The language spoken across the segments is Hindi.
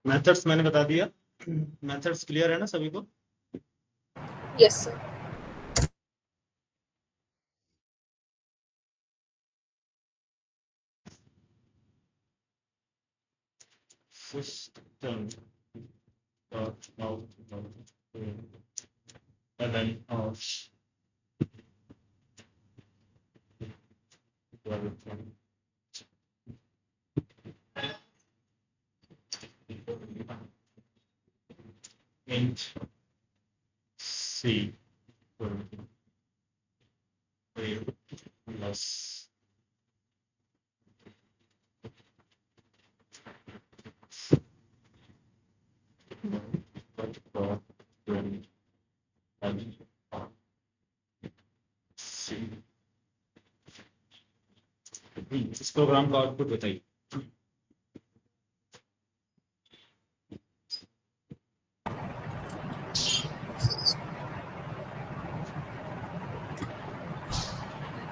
मेथड्स मैंने बता दिया। मेथड्स क्लियर है ना सभी को? Yes sir. System dot out ln of int c plus इस प्रोग्राम का आउटपुट बताइए।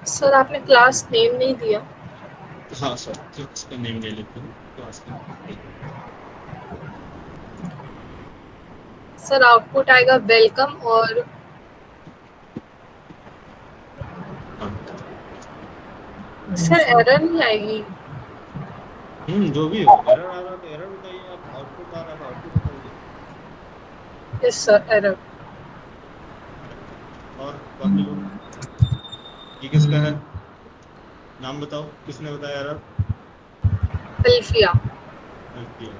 सर आपने क्लास नेम नहीं दिया। हाँ सर, इसका नेम ले लेते हैं क्लास का। सर आउटपुट आएगा वेलकम और सर एरर नहीं आएगी। जो भी हो, एरर आ रहा तो एरर बताइए, आप आउटपुट आ रहा तो आउटपुट बताइए। Yes sir error. और बाकी लोग, ये किसका है? नाम बताओ, किसने बताया एरर? अल्फिया। अल्फिया।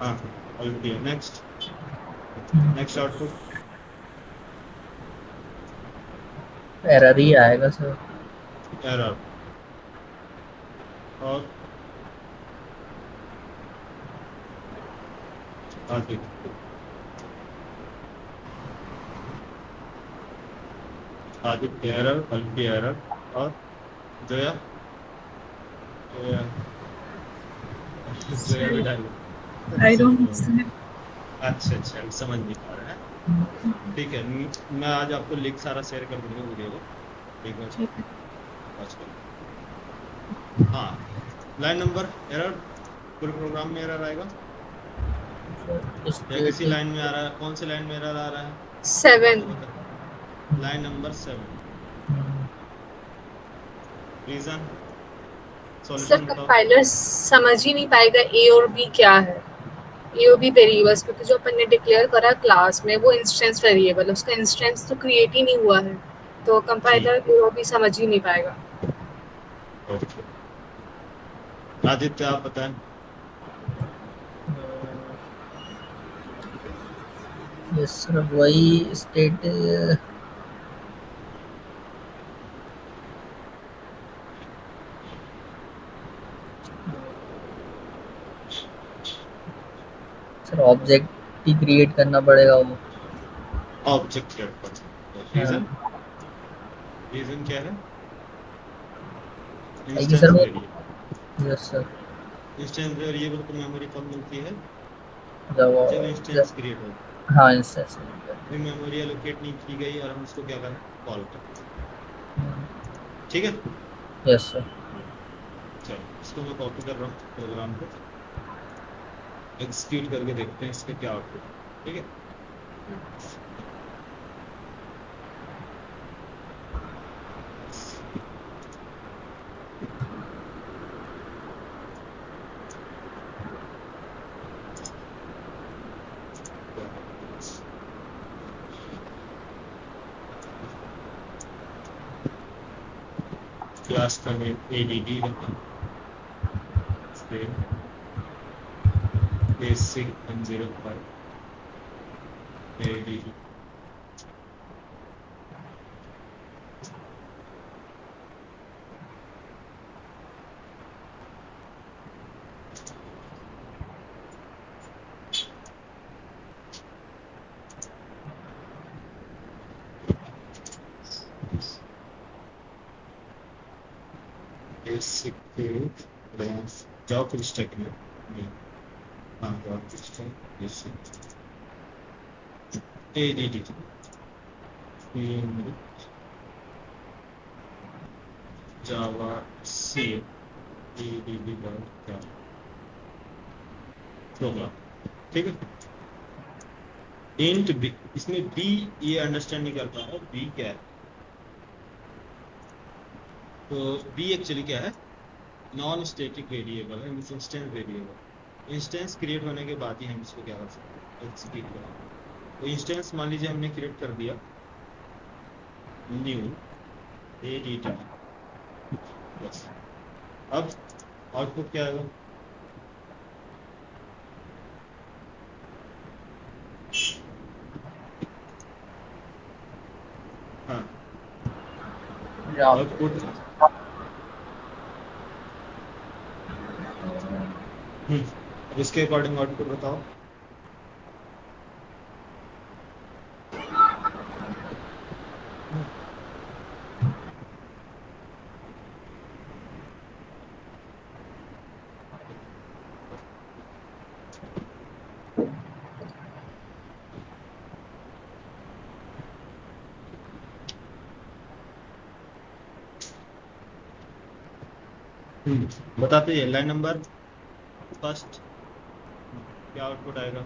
हाँ अल्फिया। नेक्स्ट आउटपुट एरर ही आएगा सर। एरर। और आगे आदित्य एरर, अल्फिया एरर, और जोया जोया भी डालो। I don't know. अच्छा, हम समझ नहीं पा रहे हैं। ठीक है, मैं आज आपको लिंक सारा शेयर कर दूंगा वीडियो को, एक बार वॉच कर। हाँ, लाइन नंबर एरर, पूरे प्रोग्राम में एरर आएगा या किसी लाइन में आ रहा है? कौन सी लाइन में एरर आ रहा है? 7। Line number 7। Reason, sir solution बताओ। कंपाइलर समझ ही नहीं पाएगा ए और बी क्या है। ए और बी वेरिएबल्स, क्योंकि जो अपन ने डिक्लेयर करा क्लास में वो इंस्टेंस वेरिएबल है, उसका इंस्टेंस तो क्रिएट ही नहीं हुआ है, तो कंपाइलर ए और बी समझ ही नहीं पाएगा। ओके, आदित्य आप बताएं। यस सर, वही स्टेट सर, ऑब्जेक्ट ही क्रिएट करना पड़ेगा वो। ऑब्जेक्ट क्रिएट कर। रीजन क्या है? सर इंस्टेंस वो, variable. Yes sir, instance variable को मेमोरी कब मिलती है? जब इंस्टेंस जब क्रिएट हो, हाँ इंस्टेंस। फिर मेमोरी एलोकेट नहीं की गई और हम उसको क्या करें? कॉल करें। ठीक है, यस सर। चलो इसको मैं कॉपी कर रहा हूँ प्रोग्राम को, एग्जीक्यूट करके देखते हैं इसका क्या आउटपुट। ठीक है, क्लास का नेम ADD रखें, बेसिक 105 ADD। बेसिक जाओ फिर स्टैक में, हाँ जाओ फिर स्टैक बेसिक ADD जावा C ADD डॉट क्या प्रोग्राम, ठीक है। इंट बी, इसमें बी ये अंडरस्टैंड नहीं कर पा रहा बी क्या है। तो बी एक्चुअली क्या है, नॉन स्टैटिक वेरिएबल है, इंस्टेंस वेरिएबल। इंस्टेंस क्रिएट होने के बाद ही हम इसको क्या कर सकते हैं, एग्जीक्यूट करें। तो इंस्टेंस मान लीजिए हमने क्रिएट कर दिया न्यू ADD, बस। अब आउटपुट क्या आएगा, हाँ आउटपुट अब इसके अकॉर्डिंग आउटपुट बताओ। बताते हैं लाइन नंबर फर्स्ट क्या आउटपुट आएगा,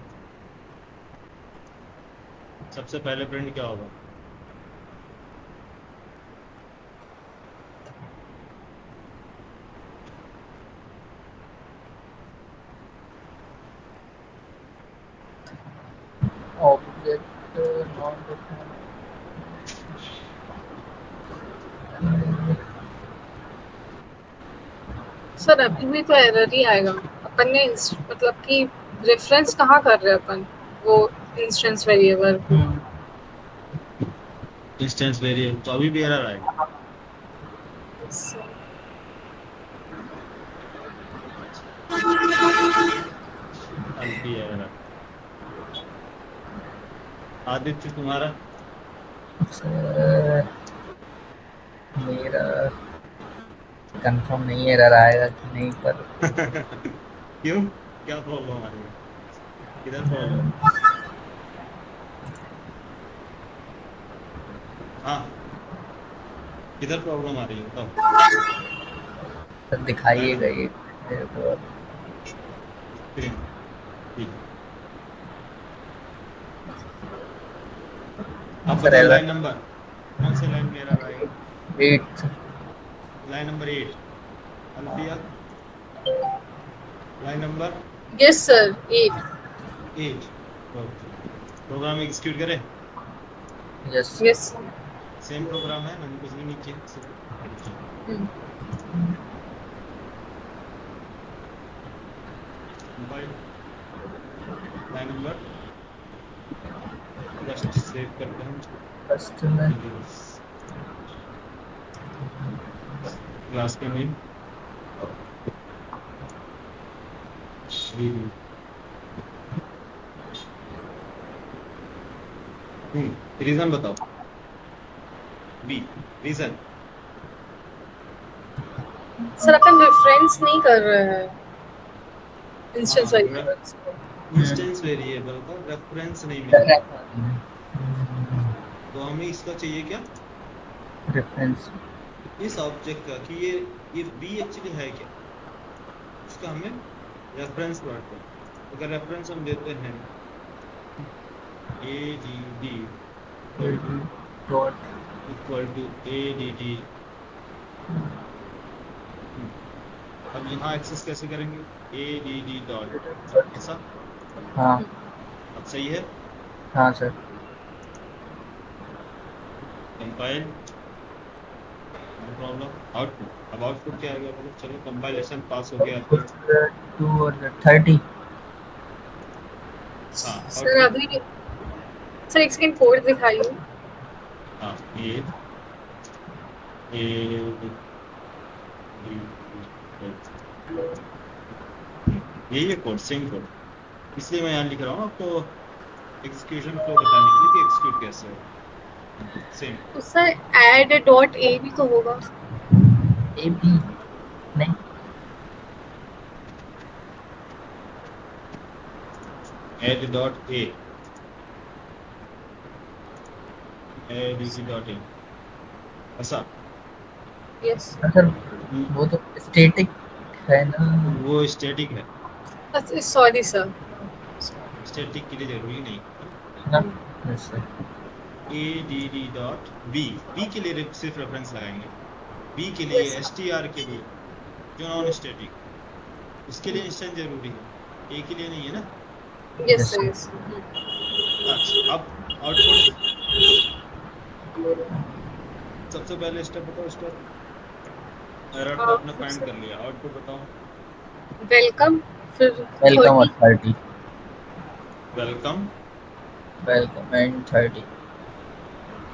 सबसे पहले प्रिंट क्या होगा, ऑब्जेक्ट नॉन डिफाइंड। सर अभी भी तो एरर ही आएगा। अपन ने मतलब कि रेफरेंस कहाँ कर रहे हैं अपन वो इंस्टेंस वेरिएबल को। इंस्टेंस वेरिएबल, तो अभी भी एरर आएगा। अभी भी एरर। आदित्य तुम्हारा, मेरा कंफर्म नहीं है एरर आएगा कि नहीं, पर क्यों, क्या प्रॉब्लम आ रही है, किधर प्रॉब्लम, हाँ किधर प्रॉब्लम आ रही है बताओ। दिखाइएगा ये मेरे को। ठीक। अब बताओ लाइन नंबर, कौन से लाइन में एरर आएगा, 8 line number 8। Alfiya line number yes sir 8 program execute करें। यस यस सेम प्रोग्राम है, मैंने कुछ भी नहीं किया। Mobile line number just save करते हैं फर्स्ट में क्लास का नेम रीजन बताओ, बी रीजन। सर अपन रेफरेंस नहीं कर रहे हैं इंस्टेंस हाँ, वेरिएबल्स को। इंस्टेंस वेरिएबल का रेफरेंस नहीं मिला, तो हमें इसका चाहिए क्या, रेफरेंस इस ऑब्जेक्ट का कि ये बी एक्चुअली है क्या, इसका हमें रेफरेंस प्लॉट करना। अगर रेफरेंस हम देते हैं ADD dot equal to ADD, अब यहाँ एक्सेस कैसे करेंगे, ADD डॉट ऐसा, हाँ अब सही है। हाँ sir. Compile, no problem. Output, अब आउटपुट क्या आएगा, मतलब चलो कंपाइलेशन पास हो गया। 230। हाँ सर अभी सर एक सेकंड कोड दिखाइए। हाँ यही है कोड, सेम कोड, इसलिए मैं यहाँ लिख रहा हूँ आपको एग्जीक्यूशन फ्लो बताने के लिए कि एग्जीक्यूट कैसे हो। सेम तो सर ऐड डॉट ए भी तो होगा। ए बी नहीं, add dot A, ADD dot A ऐसा। यस सर वो तो स्टैटिक है ना, वो स्टैटिक है, अच्छा सॉरी सर। स्टैटिक के लिए जरूरी नहीं। ना जैसे A D D dot B, B के लिए सिर्फ रेफरेंस लगाएंगे, बी के लिए, यस एस टी आर के लिए, जो नॉन स्टैटिक, उसके लिए इंस्टेंस जरूरी है, ए के लिए नहीं है ना। यस जैसे सर यस। अच्छा, अब आउटपुट, सबसे पहले स्टेप बताओ, स्टेप एरर तो आपने फाइंड कर लिया, आउटपुट बताओ। वेलकम, फिर वेलकम 30। और 30, वेलकम वेलकम एंड 30।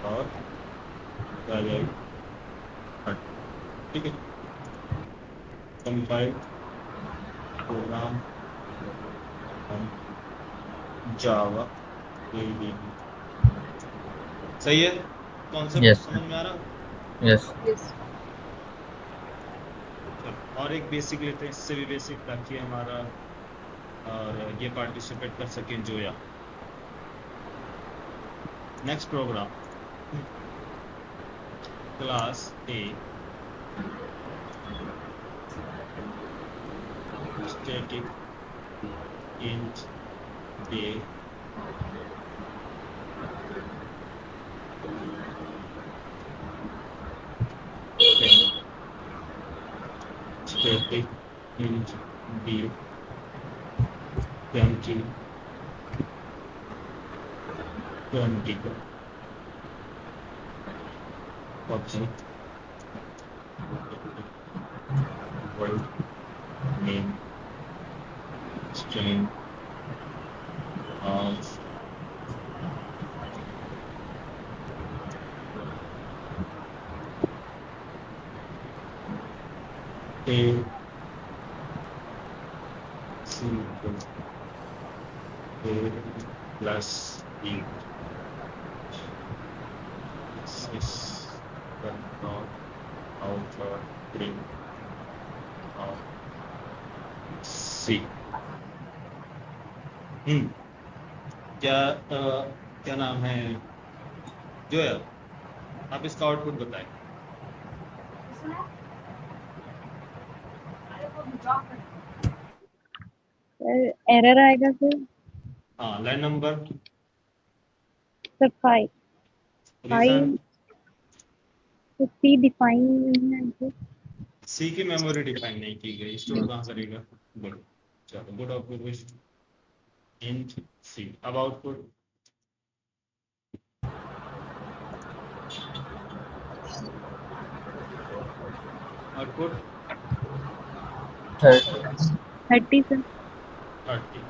और क्या आ जाएगी, ठीक है। कंपाइल प्रोग्राम जावा, सही है, कॉन्सेप्ट यस समझ में आ रहा है। यस यस चलो, और एक बेसिक लेते हैं, इससे भी बेसिक, ताकि हमारा और ये पार्टिसिपेट कर सकें Zoya. Next program, class A static int D static int B 20 object world name string of A a plus b is the not outer ring of C। क्या नाम है जोया, आप इसका आउटपुट बताएं। एरर आएगा सर। हाँ, लाइन नंबर, सर 5 रीजन, 5 तो सी डिफाइन नहीं है सर। सी की मेमोरी डिफाइन नहीं की गई, स्टोर कहाँ करेगा। गुड, चलो, गुड ऑब्जर्वेशन, इंट सी। अब output, output 30। 30 sir. 30।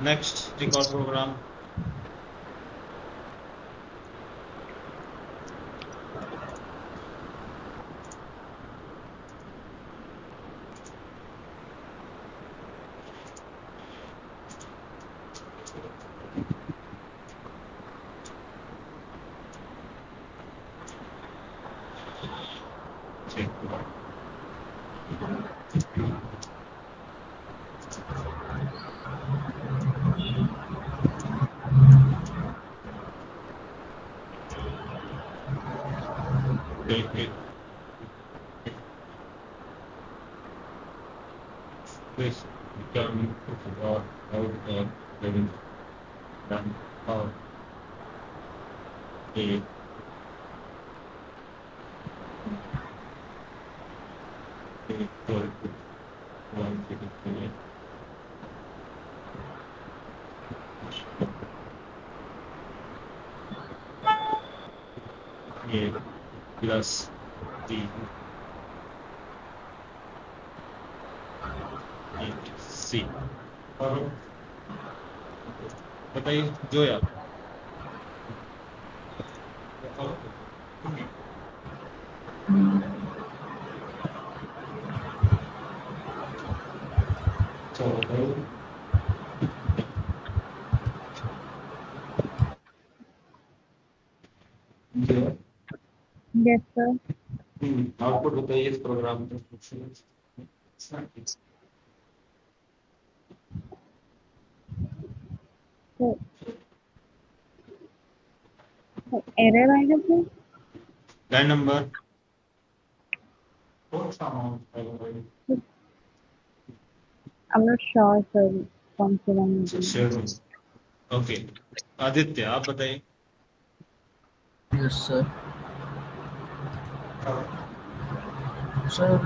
Next record program, this become out of living done of a equal to 1 a plus b into c। और बताइए जोया, चलो यस सर। आउटपुट बताइए इस प्रोग्राम का। तो एरर आएगा sir. Line number, I'm not sure sir कौन से रंग में शेर ओके आदित्य आप बताइए yes sir sir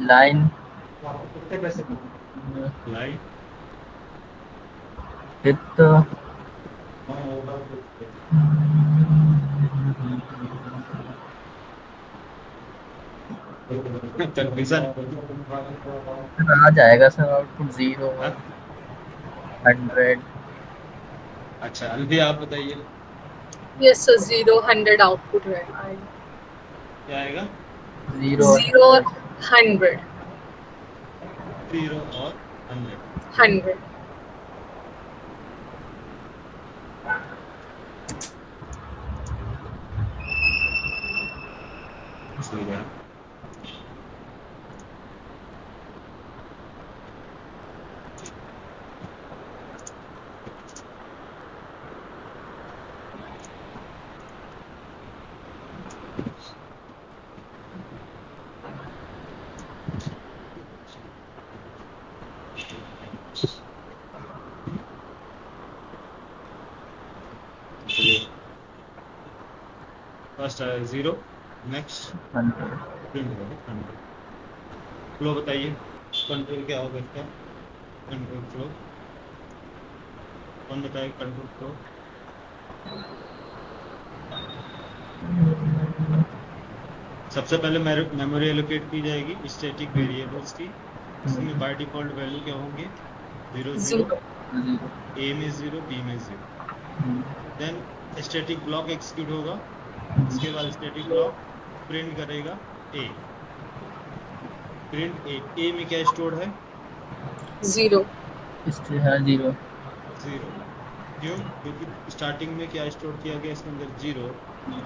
line line with तकरीबन आ जाएगा सर आउटपुट 0 हाँ? 100 अच्छा अलवी आप बताइए यस सर 0 100 आउटपुट है क्या आएगा 0 0 और 100 0 और 100 100 ठीक है फर्स्ट आया 0 नेक्स्ट 100 प्रिंट होगा 100 फ्लो बताइए कंट्रोल क्या होगा इसका कंट्रोल फ्लो कौन बताएगा कंट्रोल फ्लो सबसे पहले मेमोरी एलोकेट की जाएगी स्टैटिक वेरिएबल्स की इसमें बाय डिफॉल्ट वैल्यू क्या होंगे 0 0 ए में 0 बी में 0 देन स्टैटिक ब्लॉक एग्जीक्यूट होगा इसके बाद स्टैटिक ब्लॉक प्रिंट करेगा ए प्रिंट ए में क्या स्टोर है 0 हिस्ट्री है 0 0 क्यों क्योंकि स्टार्टिंग में क्या स्टोर किया गया इसके अंदर 0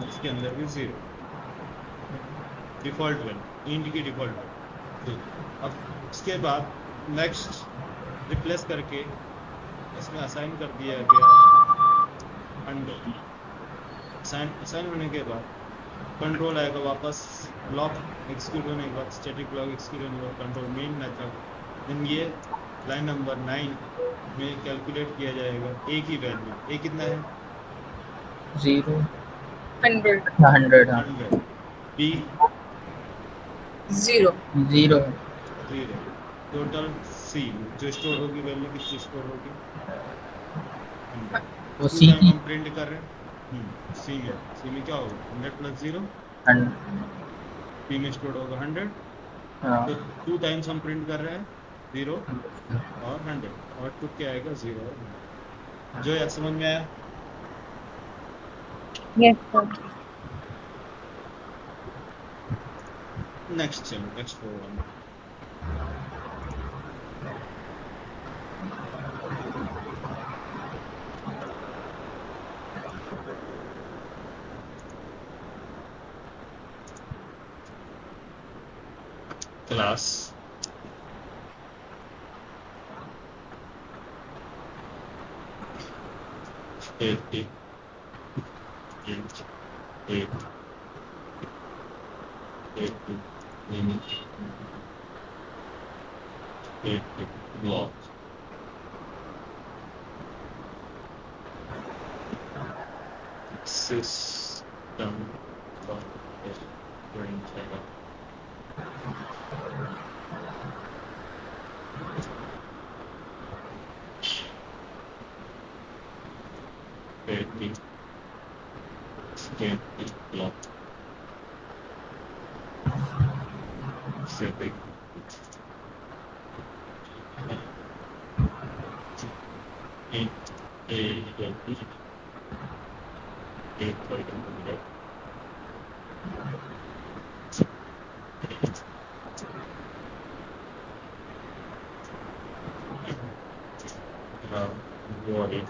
इसके अंदर भी 0 डिफॉल्ट वैल्यू इंट की डिफॉल्ट वैल्यू अब इसके बाद नेक्स्ट रिप्लेस करके इसमें असाइन कर दिया गया 100 असाइन होने के बाद कंट्रोल आएगा वापस ब्लॉक एग्जीक्यूट होने के बाद स्टैटिक ब्लॉक एग्जीक्यूट होने के बाद कंट्रोल मेन मेथड देन ये लाइन नंबर 9 में कैलकुलेट किया जाएगा ए की वैल्यू ए कितना है 0 100 100 100 बी 0 0 0 टोटल सी जो स्टोर होगी वैल्यू कितनी स्टोर होगी 100 वो टू सी टाइम की हम प्रिंट कर रहे हैं सी में क्या होगा 100 प्लस 0 पी में स्टोर होगा 100 हाँ तो 2 टाइम्स हम प्रिंट कर रहे हैं 0 और 100 आउटपुट क्या आएगा 0 और 100 जो यार समझ में आया yes sir नेक्स्ट चलो next program class at block system block specific body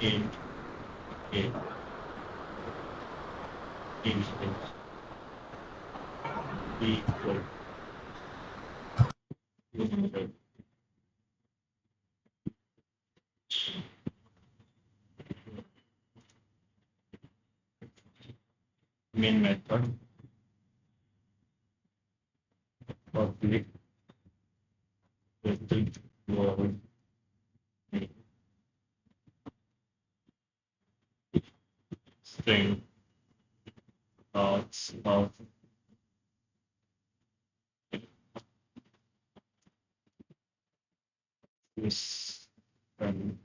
in instance equal main method public string of this and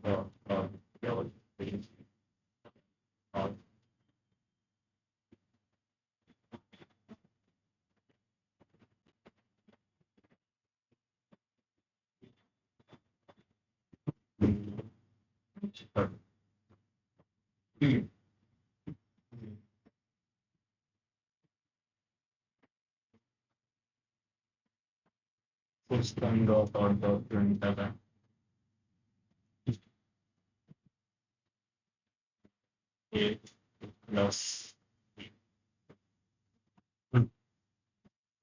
full string of order printf a plus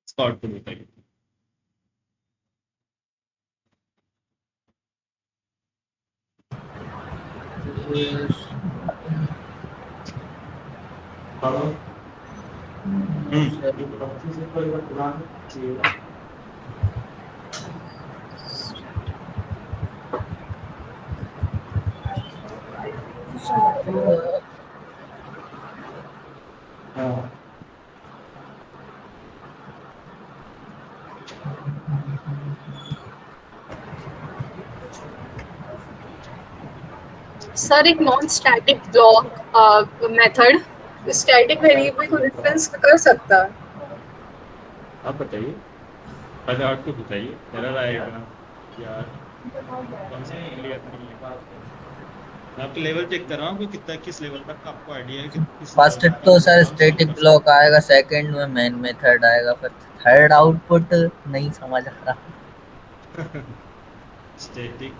start to बताइए सर एक non static block method static variable को रेफरेंस कर सकता है। आप बताइए पहले आउटपुट बताइए एरर आएगा यार कौन सा क्लियर नहीं है मैं आपके लेवल चेक कर रहा हूँ कि कितना किस लेवल तक आपको आइडिया है कि किस फर्स्ट तो सर स्टैटिक ब्लॉक आएगा, सेकंड में मेन मेथड आएगा, फिर थर्ड आउटपुट नहीं समझ आ रहा। स्टैटिक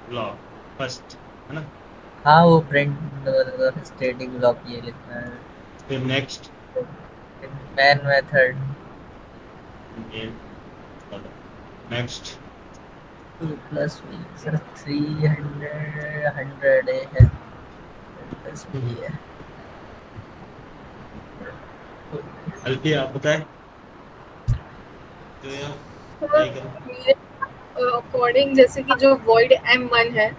ब्लॉक फर्स्ट है ना? हाँ वो प्रिंट स्टैटिक ब्लॉक ये लिखना है, फिर next main method next 2 plus b sir 300 है प्लस b है। अल्फी आप बताएं तो यार अकॉर्डिंग जैसे कि जो void m1 है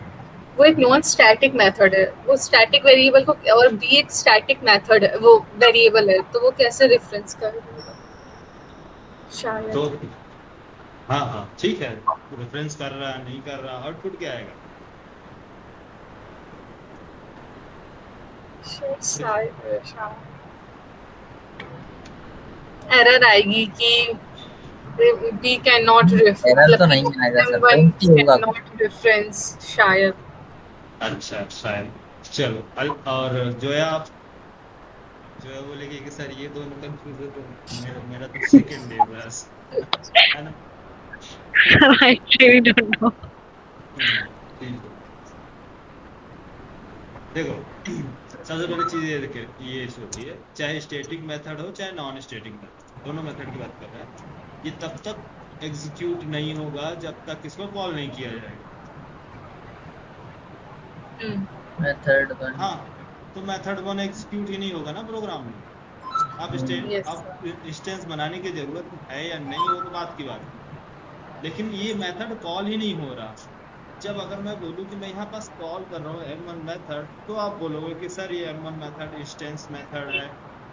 वो एक नॉन स्टैटिक मेथड है, वो स्टैटिक वेरिएबल को और b एक स्टैटिक मेथड है, वो वेरिएबल है, तो वो कैसे रेफरेंस करेगा शायद। तो हाँ हाँ ठीक है रेफरेंस कर रहा नहीं कर रहा आउटपुट क्या आएगा? एरर आएगी कि b cannot एरर तो नहीं आएगा सर, एम्प्टी होगा cannot reference शायद। अच्छा शायद चलो और जो है आप जो है बोलेगी कि सर ये दोनों कंफ्यूज है तो मेरा तो सेकंड डे बस है ना? I really don't know. ठीक है देखो सबसे पहली चीज ये देखिए ये होती है चाहे स्टैटिक मेथड हो चाहे नॉन स्टैटिक मेथड दोनों मेथड की बात कर रहे हैं ये तब तक एग्जीक्यूट नहीं होगा जब तक इसको कॉल नहीं किया जाएगा। Method one. हाँ तो मेथड वन एग्जीक्यूट ही नहीं होगा ना प्रोग्राम में। आप इंस्टेंस बनाने की जरूरत है या नहीं वो तो बात की बात है लेकिन ये मेथड कॉल ही नहीं हो रहा। जब अगर मैं बोलूँ कि मैं यहाँ पास कॉल कर रहा हूँ m1 मेथड तो आप बोलोगे कि सर ये m1 मेथड इंस्टेंस मेथड है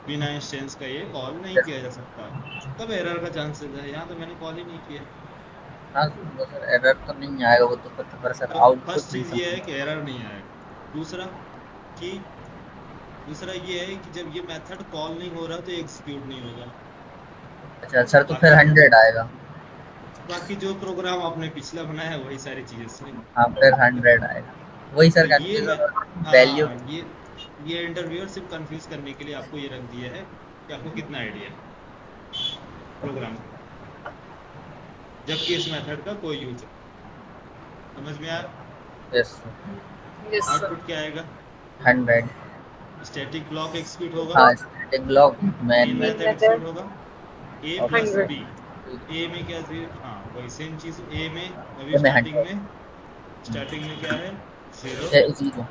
बिना इंस्टेंस का ये कॉल नहीं किया जा सकता तब एरर का चांसेस है। यहाँ तो मैंने कॉल ही नहीं किया। हाँ सर एरर तो नहीं आएगा वो तो पता पर सर आउटपुट फर्स्ट चीज ये है कि एरर नहीं आएगा। दूसरा ये है कि जब ये मेथड कॉल नहीं हो रहा तो एग्जीक्यूट नहीं होगा। अच्छा सर तो फिर 100 आएगा। बाकी जो प्रोग्राम आपने पिछला बनाया है वही सारी चीजें इसमें हाँ फिर 100 आएगा वही सर तो वैल्यू। ये इंटरव्यूअर सिर्फ कंफ्यूज करने के लिए आपको ये रख दिया है कि आपको कितना आइडिया है प्रोग्राम जबकि इस मेथड का कोई यूज समझ में आया? यस आउटपुट क्या आएगा? 100 स्टैटिक ब्लॉक एग्जीक्यूट होगा। हाँ static block main main method execute होगा a प्लस 100 b a में क्या हाँ वही सेम चीज a में अभी A में स्टार्टिंग में क्या है 0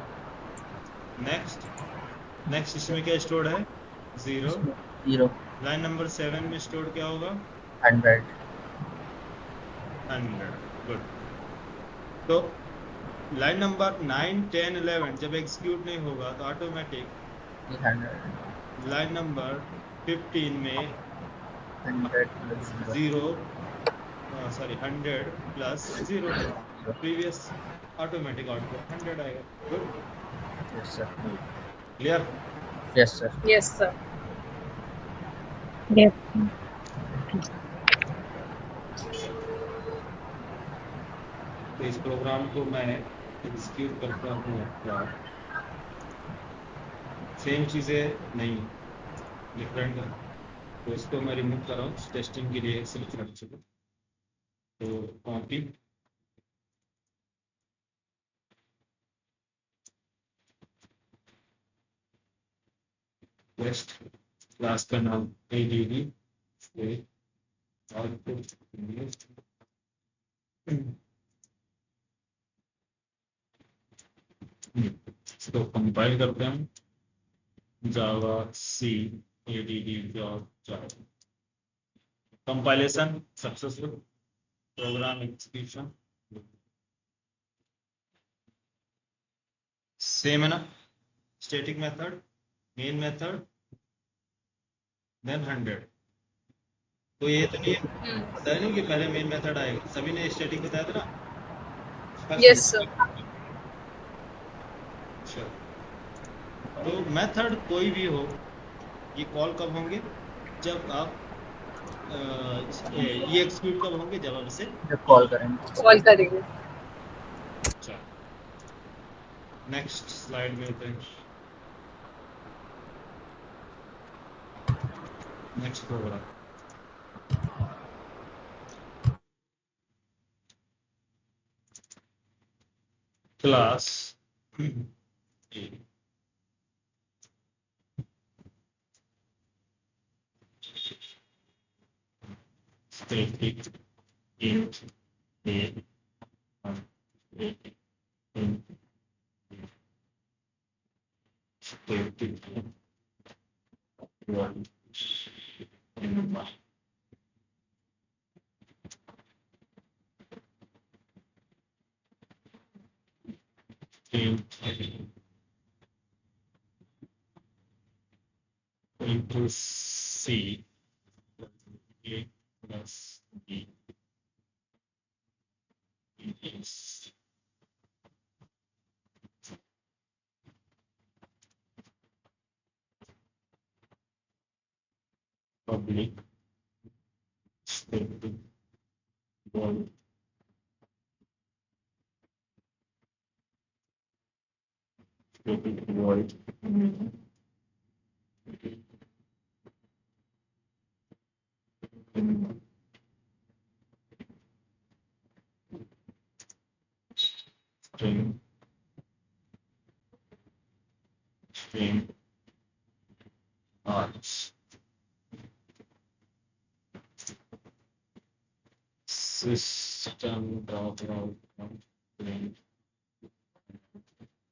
नेक्स्ट इसमें क्या स्टोर्ड है 0 0 लाइन नंबर 7 में स्टोर क्या होगा? 100 100। गुड। तो लाइन नंबर 9, 10, 11 जब एग्जीक्यूट नहीं होगा तो ऑटोमेटिक 100 लाइन नंबर 15 में 100 plus 0 zero, sorry 100 plus 0, previous automatic output 100 आएगा। Good. yes sir clear? yes sir yes sir. Yes. तो इस प्रोग्राम को मैं एग्जीक्यूट करता हूँ क्या? सेम चीज़ें नहीं, डिफरेंट है। तो इसको मैं रिमूव कर रहा हूँ टेस्टिंग के लिए सिर्फ खर्च को। तो कॉपी, पेस्ट, क्लास का नाम add, आउटपुट, इसको कंपाइल करते हैं। जावा सी add जावा, compilation successful, program execution same है ना? Static method, main method, then 100। तो ये तो नहीं बताया नहीं कि पहले मेन मेथड आएगा, सभी ने स्टैटिक बताया था ना? Yes sir. अच्छा, तो मेथड कोई भी हो, ये कॉल कब होंगे? जब आप ये एग्जीक्यूट कब होंगे? जब आप इसे जब कॉल करेंगे कॉल करेंगे। अच्छा, नेक्स्ट स्लाइड में होते हैं। Next program class static int a static one int into c a plus b is public static void static void string string args system dot out string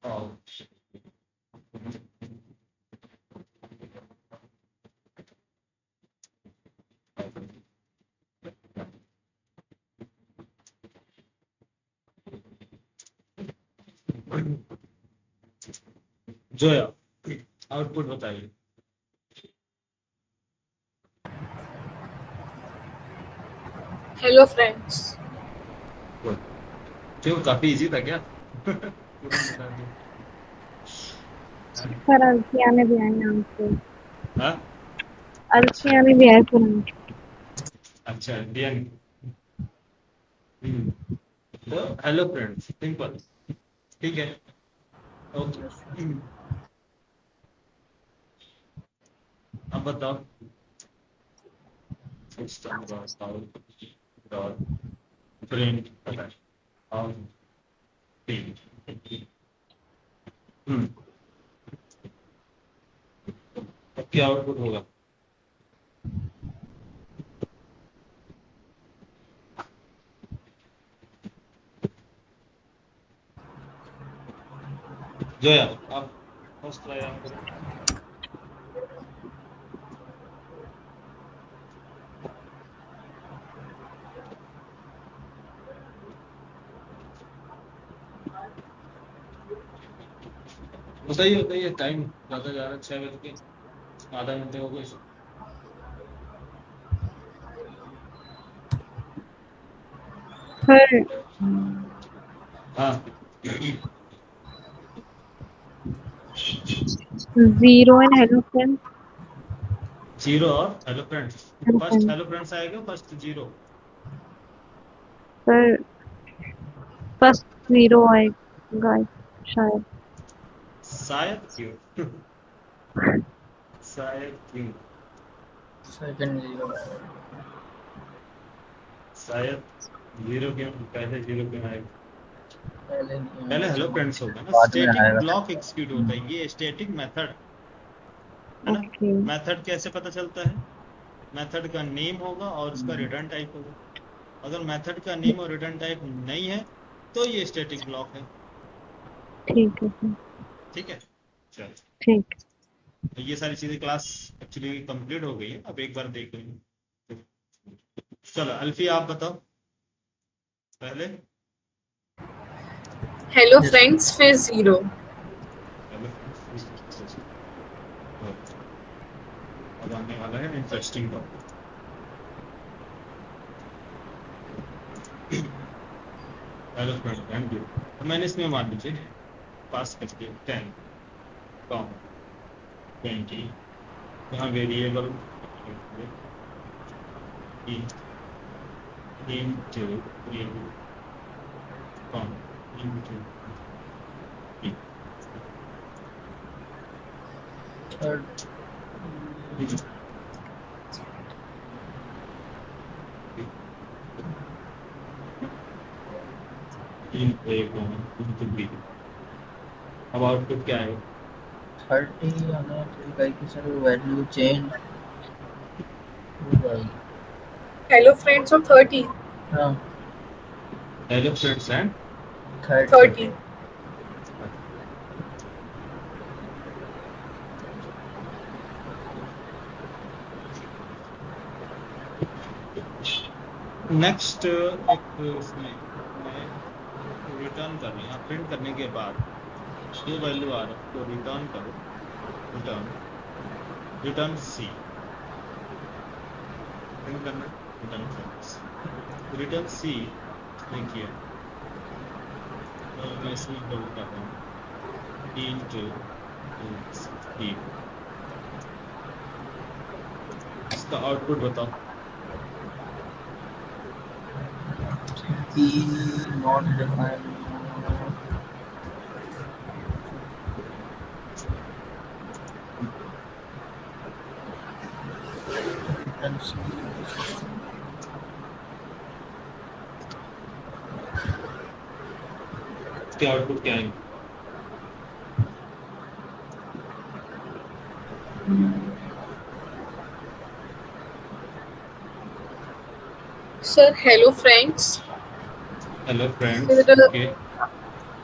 out जोया आउटपुट बताइए। Hello friends. क्यों, काफी इजी था क्या? तुरंत बता दिया। सर अल्फिया भी आए नाम से। हाँ, अल्फिया भी आए पुराने। अच्छा डियन। तो हेलो फ्रेंड्स, सिंपल, ठीक है, ओके। अब बताओ system dot out dot print out क्या आउटपुट होगा? जोया आप फर्स्ट ट्राई आप करो। होता ही है, टाइम ज़्यादा जा रहा है, 6 बज के आधा घंटे हो गए। सर हाँ 0 एंड हेलो फ्रेंड, जीरो और hello friends. Hello first friend hello friends आएगा, फर्स्ट जीरो। सर, फर्स्ट 0 आएगा शायद। शायद क्यों शायद क्यों सेकंड जीरो शायद जीरो क्यों, पहले जीरो क्यों आएगा? पहले नहीं पहले आया, हेलो फ्रेंड्स होगा ना, बाद में स्टैटिक आएगा। ब्लॉक एग्जीक्यूट होता है, ये स्टैटिक मेथड है ना। ओके मेथड कैसे पता चलता है? मेथड का नेम होगा और उसका रिटर्न टाइप होगा। अगर मेथड का नेम और रिटर्न टाइप नहीं है तो ये स्टैटिक ब्लॉक है। ठीक है सर, ठीक है, चलो। ठीक। तो ये सारी चीजें क्लास एक्चुअली कंप्लीट हो गई है, अब एक बार देख लेंगे। चलो अल्फी आप बताओ पहले। Hello Yes. फ्रेंड्स फिर 0। हेलो अब आने वाला है interesting topic. Hello friend, thank you. तो मैंने इसमें मान लीजिए पास करके 10 कॉमा 20 यहाँ variable into into third into b। अब आउटपुट क्या है? 30 आना चाहिए कि सर वैल्यू चेंज हो जाएगी। हेलो फ्रेंड्स और 30 हाँ हेलो फ्रेंड्स एंड 30 नेक्स्ट एक इसमें मैं रिटर्न कर रहा हूँ, प्रिंट करने के बाद जो वैल्यू आ रहा है तो रिटर्न करो, रिटर्न रिटर्न सी प्रिंट करना, रिटर्न सी देखिए। तो मैं इसमें करूँ कर रहा हूँ इंटू सी, इसका आउटपुट बताओ। P not defined इसके आउटपुट क्या है? Sir hello friends hello friends, फिर ओके।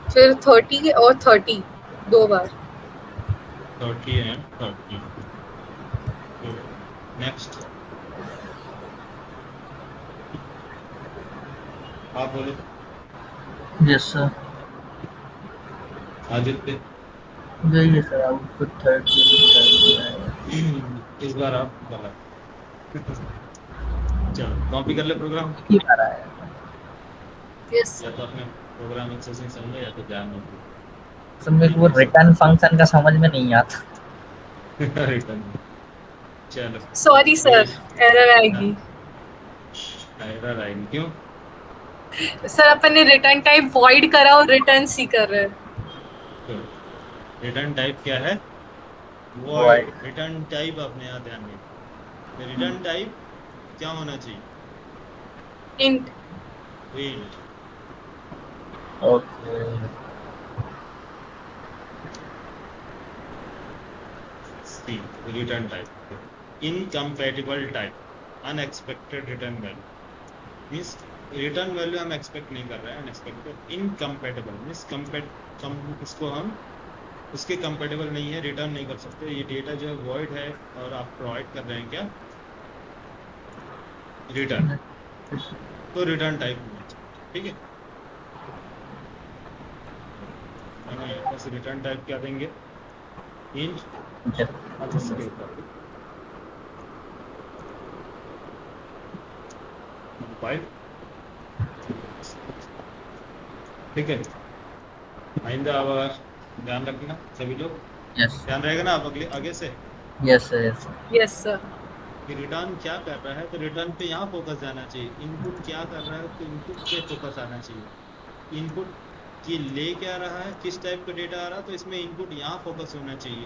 फिर 30 और 30 दो बार। 30 and 30। नेक्स्ट आप बोलो यस सर आदित्य। यही है सर आउटपुट 30 इस बार आप गलत। चलो कॉपी कर ले प्रोग्राम, ही आ रहा है। यस या तो अपने प्रोग्राम अच्छे से समझो या तो ध्यान मत दो। सर मेरे को रिटर्न फंक्शन का समझ में नहीं आता। रिटर्न चलो सॉरी सर, एरर आएगी। एरर आएगी क्यों? सर अपन ने रिटर्न टाइप वॉइड करा और रिटर्न सी कर रहे हैं। रिटर्न टाइप क्या है? Void. वॉइड। रिटर्न टाइप अपने यहाँ ध्यान दें, रिटर्न टाइप क्या होना चाहिए? Int weight. Okay see return type incompatible type, unexpected return value means return value हम एक्सपेक्ट नहीं कर रहे हैं, अनएक्सपेक्टेड। इनकम्पैटिबल मीन्स इसको हम उसके कंपेटेबल नहीं है, रिटर्न नहीं कर सकते। ये डेटा जो है वॉइड है और आप प्रोवाइड कर रहे हैं क्या? रिटर्न। तो रिटर्न टाइप होना चाहिए, ठीक है। बस रिटर्न टाइप क्या देंगे? इंट अब इसके ऊपर फाइव, ठीक है। आइंदा अब ध्यान रखना सभी लोग, यस ध्यान रहेगा ना अब अगले आगे से यस यस यस सर। कि रिटर्न क्या कर रहा है तो रिटर्न पे यहाँ फोकस जाना चाहिए, इनपुट क्या कर रहा है तो इनपुट पे फोकस आना चाहिए, इनपुट की ले क्या रहा है, किस टाइप का डेटा आ रहा है तो इसमें इनपुट यहाँ फोकस होना चाहिए।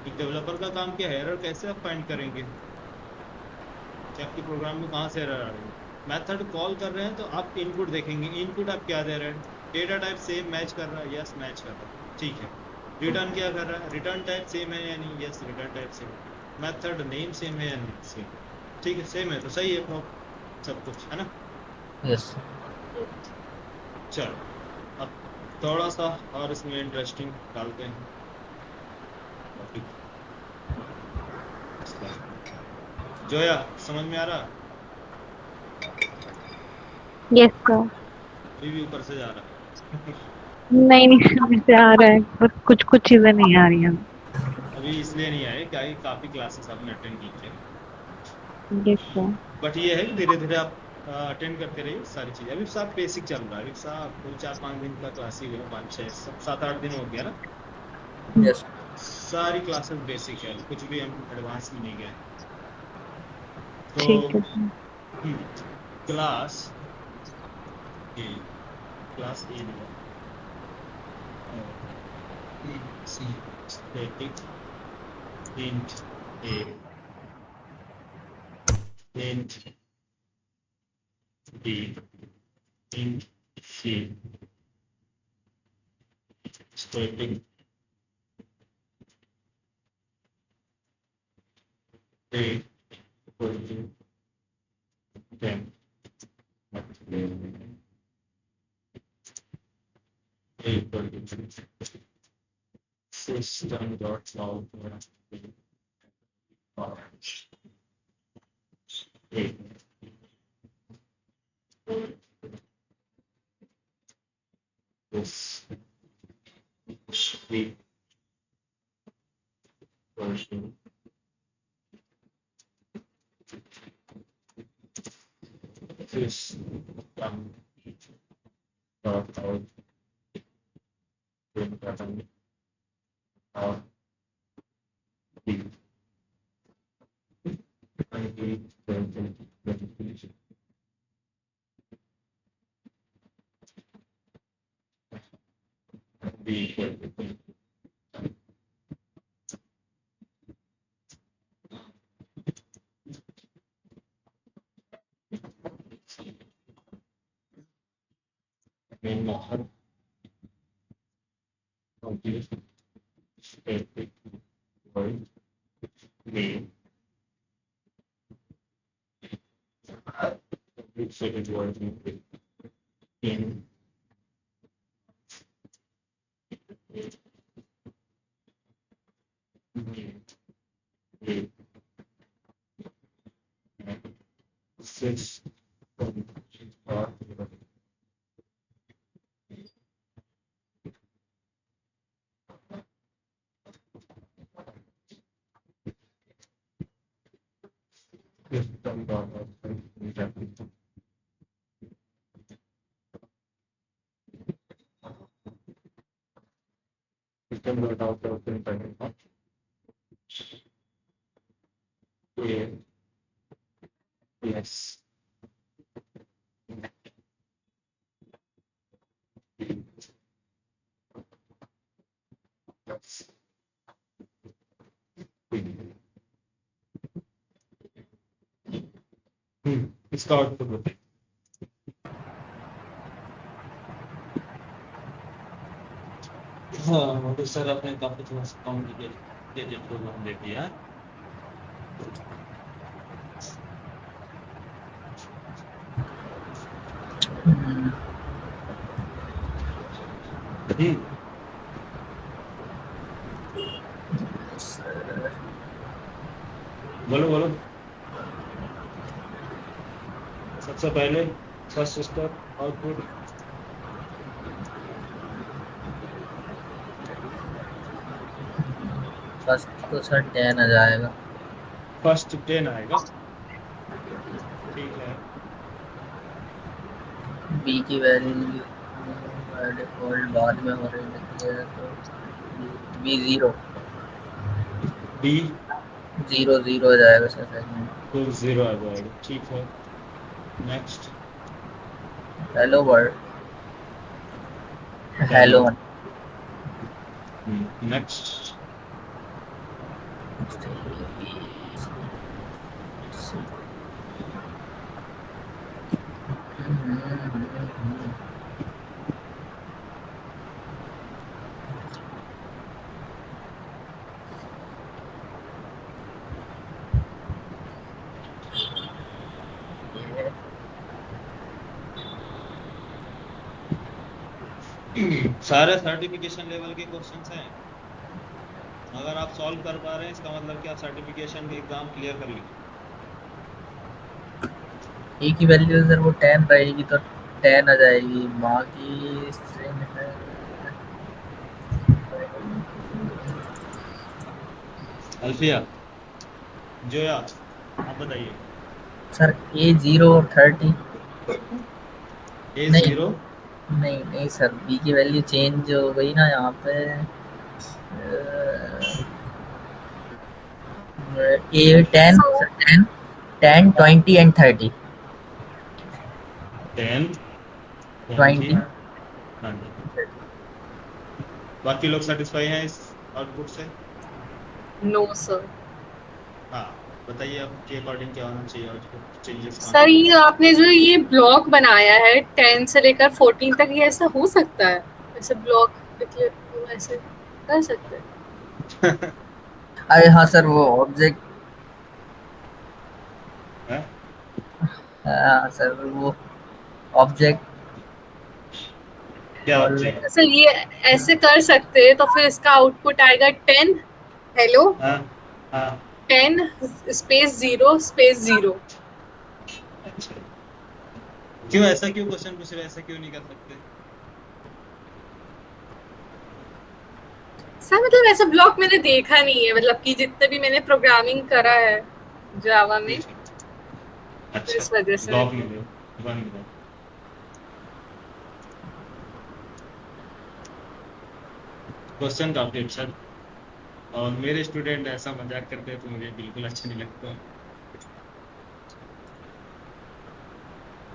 एक डेवलपर का काम क्या है, एरर कैसे आप फाइंड करेंगे कि आपकी प्रोग्राम में कहाँ से एरर आ रही है। मेथड कॉल कर रहे हैं तो आप इनपुट देखेंगे, इनपुट आप क्या दे रहे हैं, डेटा टाइप सेम मैच कर रहा है, यस मैच कर रहा है, ठीक है। रिटर्न क्या कर रहा है, रिटर्न टाइप सेम है या नहीं, yes return type same, method name same है या नहीं, सेम, ठीक है सेम है तो सही है सब कुछ, है ना। यस चलो अब थोड़ा सा और इसमें इंटरेस्टिंग डालते हैं टॉपिक। जोया समझ में आ रहा, यस सर। अभी भी ऊपर से जा रहा नहीं नहीं समझ से आ रहा है, बस कुछ कुछ चीजें नहीं आ रही हैं। अभी इसलिए नहीं आए क्या कि काफ़ी क्लासेस आपने अटेंड की थे, यस सर। बट ये है कि धीरे धीरे आप अटेंड करते रहिए सारी चीज़ें। अभी सब बेसिक चल रहा है, अभी सब 4-5 दिन का क्लास ही हुआ, 5-6 7-8 दिन हो गया ना, यस सारी क्लासेस बेसिक है, कुछ भी हम एडवांस में नहीं गए ठीक है तो sir. Class A, class A static int a int b int c static a equal to 10 a equal to system dot out a this b version system dot out button or b b equal to main method of this static void main static void main in system system dot system dot out of internet a yes that's इसका आउटपुट बताइए। हाँ तो सर आपने काफी थोड़ा सा कॉम्प्लिकेटेड प्रोग्राम दे दिया। बोलो बोलो सबसे पहले फर्स्ट स्टेप आउटपुट फर्स्ट तो सर 10 आ जाएगा। फर्स्ट 10 आएगा, ठीक है। बी की वैल्यू डिफॉल्ट बाद में हो रही है तो बी 0 बी 0 0 आ जाएगा सर सेगमेंट। तो 0 आ जाएगा, ठीक है। Next hello world, hello next सारे सर्टिफिकेशन लेवल के क्वेश्चंस हैं। अगर आप सॉल्व कर पा रहे हैं इसका मतलब कि आप सर्टिफिकेशन के एग्जाम क्लियर कर लीजिए। ए की वैल्यू सर वो 10 रहेगी तो 10 आ जाएगी, बाकी स्ट्रिंग है अल्फिया, जोया, आप बताइए। सर ए 0 और 30 ए नहीं 0 नहीं सर, बी की वैल्यू चेंज हो गई ना यहाँ पे। ए 10 So, 10 10 20 एंड 30 10 20 20। हाँ जी, बाकी लोग सेटिस्फाई हैं इस आउटपुट से? no sir. हाँ, बताइए आपके अकॉर्डिंग क्या होना चाहिए आउटपुट चेंजेस? सर ये आपने जो ये ब्लॉक बनाया है 10 से लेकर 14 तक, ये ऐसा हो सकता है? ऐसे ब्लॉक डिक्लेयर ऐसे कर सकते हैं? अरे हाँ सर, वो ऑब्जेक्ट हैं? हाँ सर वो ऑब्जेक्ट क्या और ऑब्जेक्ट? सर ये ऐसे कर सकते हैं तो फिर इसका आउटपुट आएगा 10 हेलो हाँ हाँ, 10 स्पेस 0 स्पेस 0। अच्छा, क्यों ऐसा, क्यों क्वेश्चन पूछ रहे, ऐसा क्यों नहीं कर सकते? सर मतलब ऐसा ब्लॉक मैंने देखा नहीं है, मतलब कि जितने भी मैंने प्रोग्रामिंग करा है जावा में, तो अच्छा, इस वजह से। ब्लॉक नहीं दे, बन गया। क्वेश्चन काफी अच्छा, और मेरे स्टूडेंट ऐसा मजाक करते हैं तो मुझे बिल्कुल अच्छा नहीं लगता।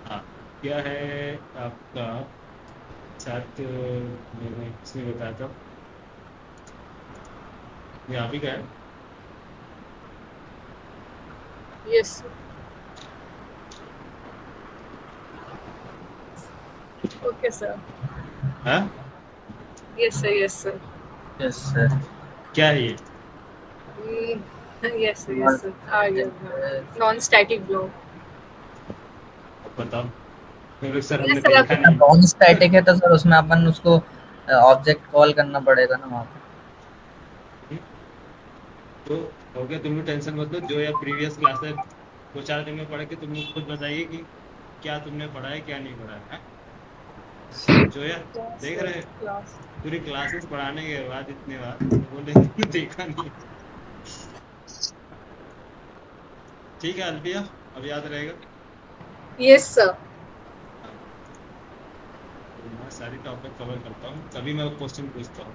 हाँ, क्या है आपका साथ, मैंने किसने बताया था, ये आप ही का है? यस ओके सर, हाँ, yes sir, yes sir, yes sir क्या है ये? यस सर, यस सर, आ गया नॉन स्टैटिक ब्लॉक। बताओ, क्योंकि सर Yes, हमने sir, देखा नहीं। नॉन स्टैटिक है तो सर उसमें अपन उसको ऑब्जेक्ट कॉल करना पड़ेगा ना वहाँ पे। तो हो गया, तुम टेंशन मत लो, जो या प्रीवियस क्लासेस 2-4 दिन में पढ़ के तुम खुद बताइए कि क्या तुमने पढ़ा है क्या नहीं पढ़ा है? जो या देख रहे हैं क्लास पूरी क्लासेस पढ़ाने के बाद इतने बार तो बोले तुमने देखा नहीं। ठीक है अल्फिया, अब याद रहेगा। Yes sir. तो मैं सारी टॉपिक कवर करता हूँ, कभी मैं क्वेश्चन पूछता हूँ,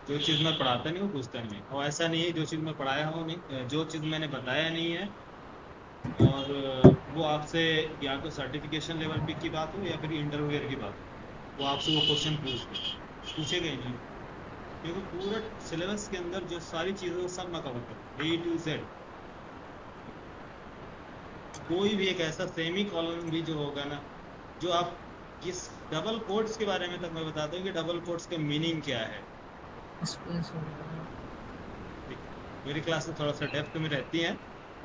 जो चीज़ मैं पढ़ाता नहीं वो पूछता नहीं है, और ऐसा नहीं है जो चीज़ मैं पढ़ाया हूँ नहीं, जो चीज़ मैंने बताया नहीं है और वो आपसे या तो सर्टिफिकेशन लेवल पे की बात हो या फिर इंटरव्यूअर की बात हो, वो आपसे वो क्वेश्चन पूछेगा ही नहीं, क्योंकि पूरा सिलेबस के अंदर जो सारी चीज़ें सब मैं कवर करूँ A to Z। कोई भी एक ऐसा सेमी कॉलन भी जो होगा ना, जो आप किस डबल कोट्स के बारे में तक मैं बताता हूँ कि डबल कोट्स का मीनिंग क्या है। मेरी क्लास में थोड़ा सा डेप्थ में रहती है,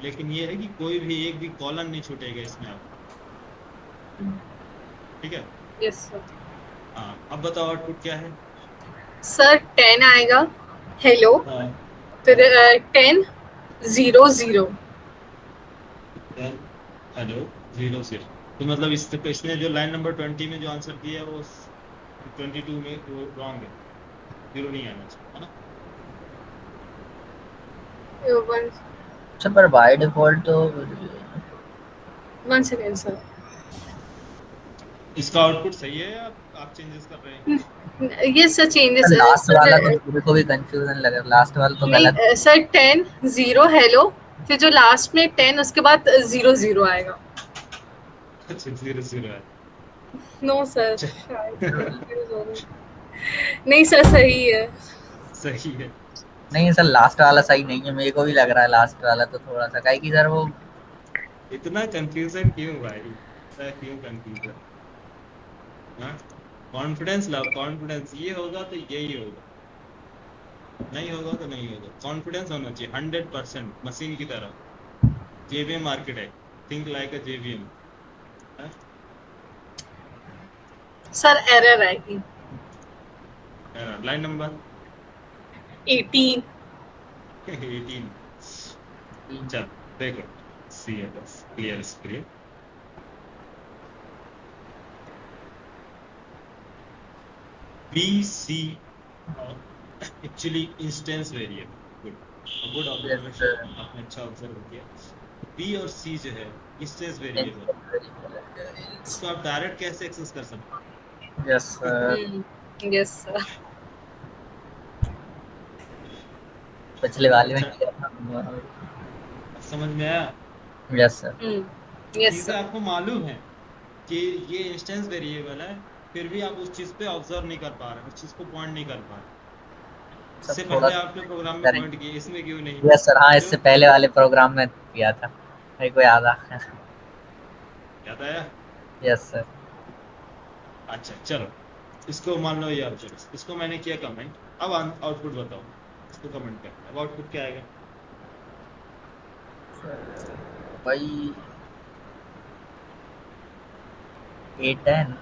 लेकिन ये है कि कोई भी एक भी कॉलन नहीं छूटेगा इसमें आप, ठीक है? Yes sir. हाँ, अब बताओ आउटपुट क्या है? सर 10 आएगा हेलो, फिर 10 0 0। हेलो 0 0, तो मतलब इसने जो लाइन नंबर 20 में जो आंसर दिया है वो 22 में वो रॉन्ग है। जीरो नहीं आना चाहिए, है ना? अच्छा पर बाय डिफॉल्ट तो वन सेकेंड सर, इसका आउटपुट सही है या आप चेंजेस कर रहे हैं? ये सर चेंजेस लास्ट वाला तो सर मेरे को भी कंफ्यूजन लग रहा है, लास्ट वाला तो गलत। नहीं सर 10 0 हेलो, फिर जो लास्ट में 10 उसके बाद 0 0 आएगा। अच्छा, जीरो जीरो है। नो सर च- नहीं सर सही है। सही है। नहीं सर लास्ट वाला सही नहीं है, मेरे को भी लग रहा है लास्ट वाला तो थोड़ा सा काहे कि सर वो इतना कंफ्यूजन क्यों भाई, इतना क्यों कंफ्यूजन? हाँ, कॉन्फिडेंस लाओ, कॉन्फिडेंस। ये होगा तो यही होगा, नहीं होगा तो नहीं होगा। कॉन्फिडेंस होना चाहिए 100%, मशीन की तरह। जेवीएम मार्केट है, think like a JVM. Sir error आएगी। Line number 18 18। चल देखो, सी है बस, clear screen. BC actually instance variable. Good observation, आपने अच्छा ऑब्जर्व किया। B और C जो है इंस्टेंस वेरिएबल, इसको आप डायरेक्ट कैसे एक्सेस कर सकते यस यस सर। पिछले वाले में अच्छा, किया था। समझ में आया? Yes sir. यस चीजें सर। आपको मालूम है कि ये इंस्टेंस वेरिएबल है, फिर भी आप उस चीज पे ऑब्जर्व नहीं कर पा रहे, उस चीज को पॉइंट नहीं कर पा रहे। इससे सब थोड़ा पहले आपने प्रोग्राम में करेंगे। पॉइंट किया, इसमें क्यों नहीं? यस सर, हाँ क्यों? इससे पहले वाले प्रोग्राम में किया था, मेरे को याद आ। याद आया? Yes sir. अच्छा चलो, इसको मान लो ये ऑब्जर्व, इसको मैंने किया कमेंट। अब आउटपुट बताओ, इसको कमेंट कर, अब आउटपुट क्या आएगा? भाई 810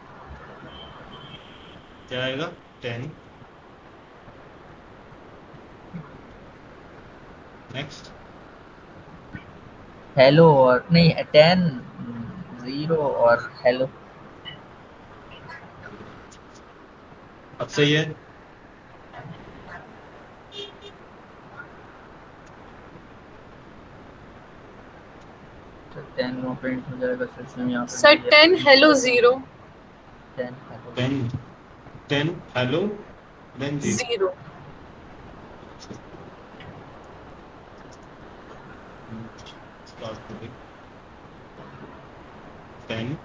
क्या आएगा? 10। नेक्स्ट। हेलो और नहीं 10 0 और हेलो। अब सही है? तो 10 वो प्रिंट हो जाएगा सिस्टम यहाँ पे। Sir 10 hello 0 10 hello 10 10 hello then 0। 0 start करें 10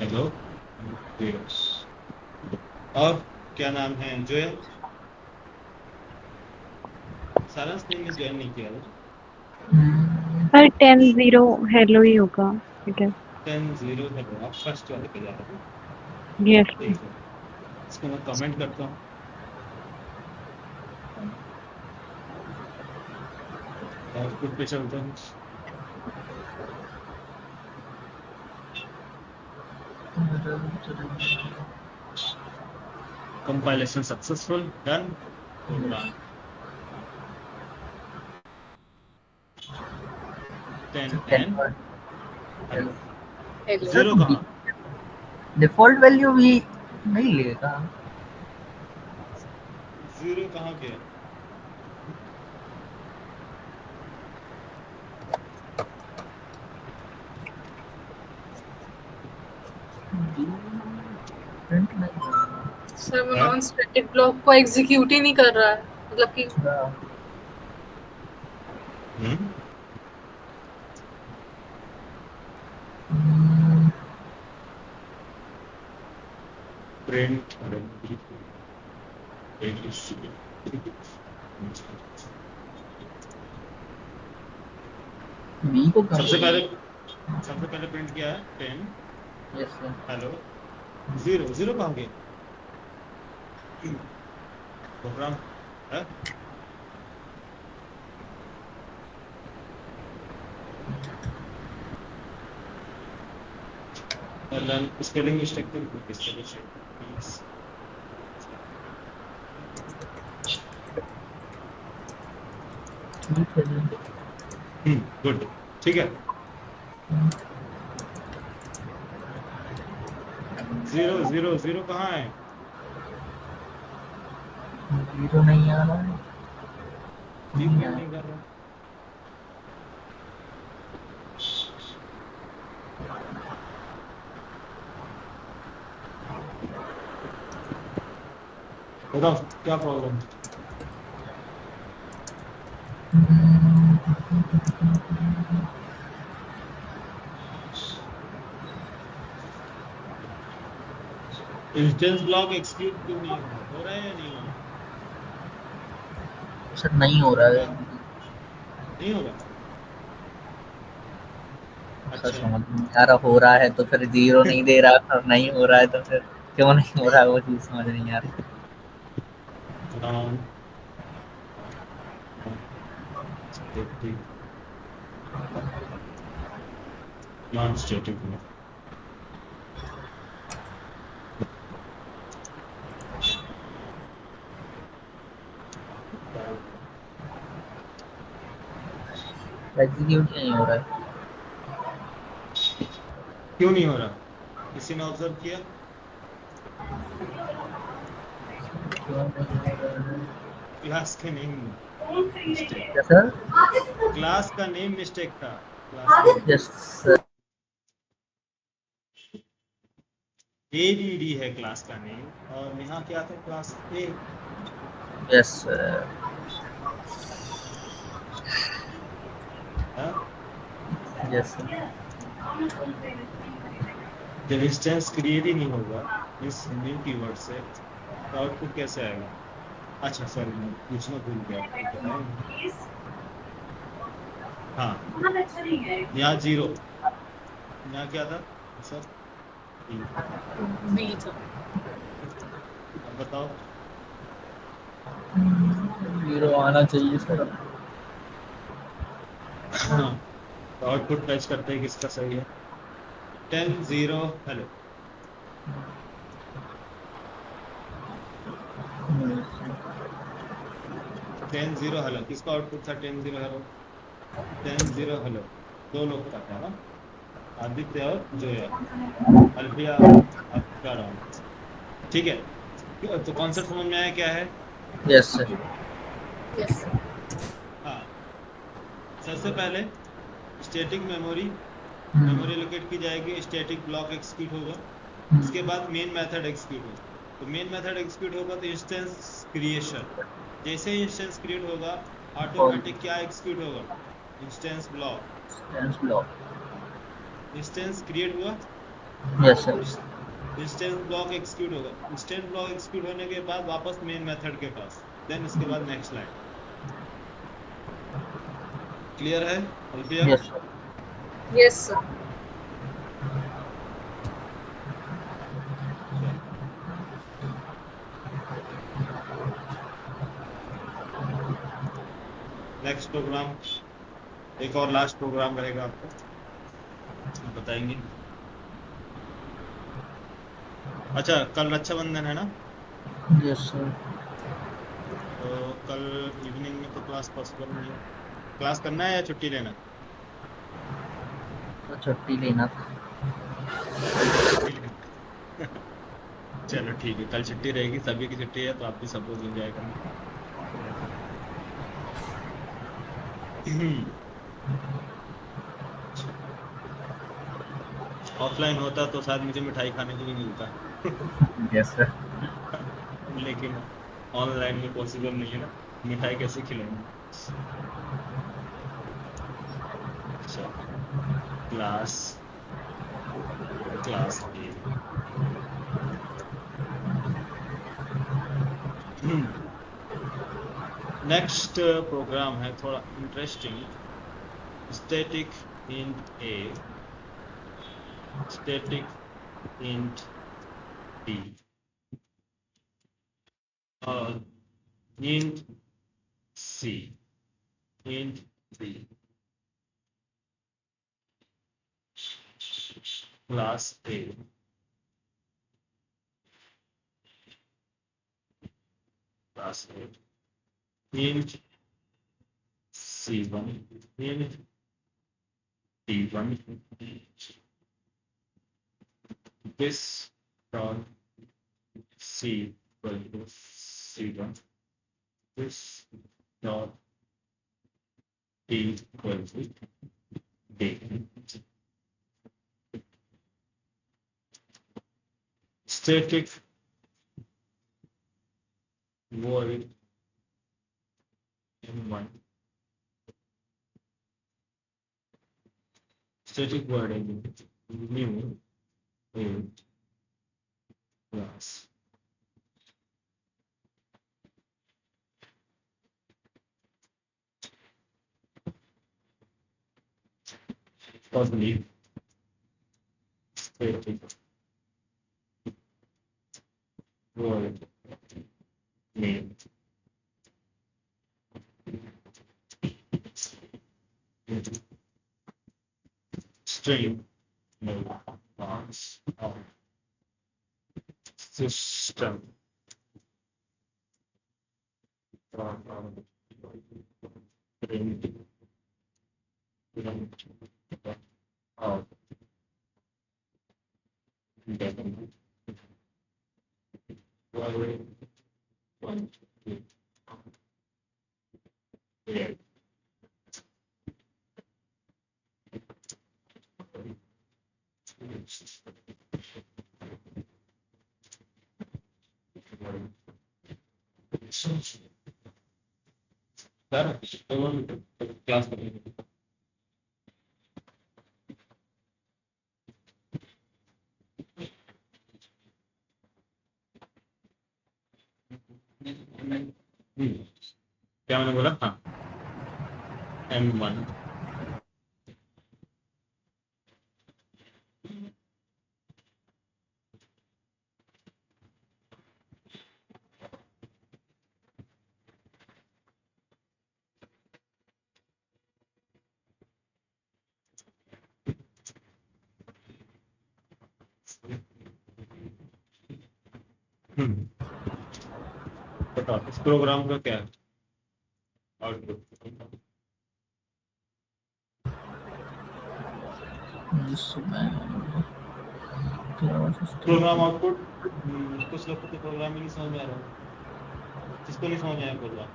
हेलो 0। और क्या नाम है? जोयल। सारांश ने ज्वाइन नहीं किया है। सर 10 0 हेलो ही होगा, ठीक है। 10 0 हेलो, आप फर्स्ट वाले पे जा रहे हो। यस ठीक है, इसको मैं कमेंट करता हूँ। आउटपुट पे चलता हूँ। Compilation successful, done, program 10 10 hello. Hello. 0 कहाँ? डिफॉल्ट वैल्यू भी नहीं लेगा। 0 कहाँ गया? प्रिंट नहीं हो रहा। सर वो है? नॉन स्टैटिक ब्लॉक को एग्जीक्यूट ही नहीं कर रहा है, मतलब कि प्रिंट बी को सबसे पहले प्रिंट किया है 10 यस सर। हेलो 0। 0 कहाँ गया? प्रोग्राम है? स्पेलिंग मिस्टेक तो किस तरह से? गुड, ठीक है। 0 0 0 कहाँ है? जीरो नहीं आ रहा है। क्यों नहीं क्यों आ नहीं कर रहा? बताओ क्या प्रॉब्लम? इंस्टेंस ब्लॉक एक्सक्यूट क्यों नहीं हो रहा है या नहीं हो रहा? सर नहीं हो रहा है। नहीं हो रहा? सर अच्छा समझ नहीं आ रहा, हो रहा है तो फिर जीरो नहीं दे रहा और नहीं हो रहा है तो फिर क्यों नहीं हो रहा है, वो चीज समझ नहीं आ रही। Non static non static block. Execute नहीं हो रहा है। क्यों नहीं हो रहा? किसी ने ऑब्जर्व किया? क्यों नहीं हो रहा है? क्लास का नेम मिस्टेक। क्या सर? क्लास का नेम मिस्टेक था। क्लास का नेम यस सर। ADD है क्लास का नेम, और यहाँ क्या था? Class A। Yes sir. हाँ? Yes sir. जब इंस्टेंस क्रिएट ही नहीं होगा इस न्यू कीवर्ड से तो आउटपुट कैसे आएगा? अच्छा सॉरी, मैं पूछना भूल गया, आपको बताएं। हाँ, यहाँ जीरो, यहाँ क्या था सर? बी था। अब बताओ। जीरो आना चाहिए सर। हाँ, तो आउटपुट मैच करते हैं किसका सही है? 10-0 हेलो। 10-0 हेलो, किसका आउटपुट था? 10-0 हेलो। 10-0 हेलो, दो लोग का था ना, आदित्य और जोया। अल्फिया आपका राउंड। ठीक है, तो कॉन्सेप्ट समझ में आया क्या है? Yes sir. यस। हाँ, सबसे पहले स्टैटिक मेमोरी लोकेट की जाएगी, स्टैटिक ब्लॉक एग्जीक्यूट होगा, उसके बाद मेन मेथड एग्जीक्यूट होगा। तो मेन मेथड एग्जीक्यूट होगा तो इंस्टेंस क्रिएशन, जैसे ही इंस्टेंस क्रिएट होगा ऑटोमेटिक क्या एग्जीक्यूट होगा? Instance block. Block. Instance create हुआ, yes sir. Instance block execute होगा, इंस्टेंस ब्लॉक एग्जीक्यूट होने के बाद वापस मेन मेथड के पास, देन उसके बाद नेक्स्ट लाइन। क्लियर है Alfiya? Yes sir. Yes sir. Next program, एक और लास्ट प्रोग्राम रहेगा, आपको बताएंगे। अच्छा, कल रक्षाबंधन है ना, यस सर। तो कल इवनिंग में तो क्लास पॉसिबल नहीं है। क्लास करना है या छुट्टी लेना? तो छुट्टी लेना था। छुट्टी लेना। चलो ठीक है, कल छुट्टी रहेगी, सभी की छुट्टी है, तो आप भी सपोज एंजॉय करना। ऑफलाइन होता तो शायद मुझे मिठाई खाने को भी मिलता। Yes sir. लेकिन ऑनलाइन में पॉसिबल नहीं है ना, मिठाई कैसे खिलाएंगे? अच्छा, class class A. Next program है थोड़ा interesting, static int A, static int B, और int C, int B, class A, class A, int C1, int D1, this dot C equal to C1, this dot t equal to d. Static void m1. Static void new a class. Public static void name string marks of system print of one yeah. Claro, class करेंगे. क्या मैंने बोला? हाँ, M1 बताओ इस प्रोग्राम का क्या है आउटपुट? प्रोग्राम आउटपुट कुछ लोग को तो प्रोग्राम ही नहीं समझ में आ रहा. जिसको नहीं समझ में आया प्रोग्राम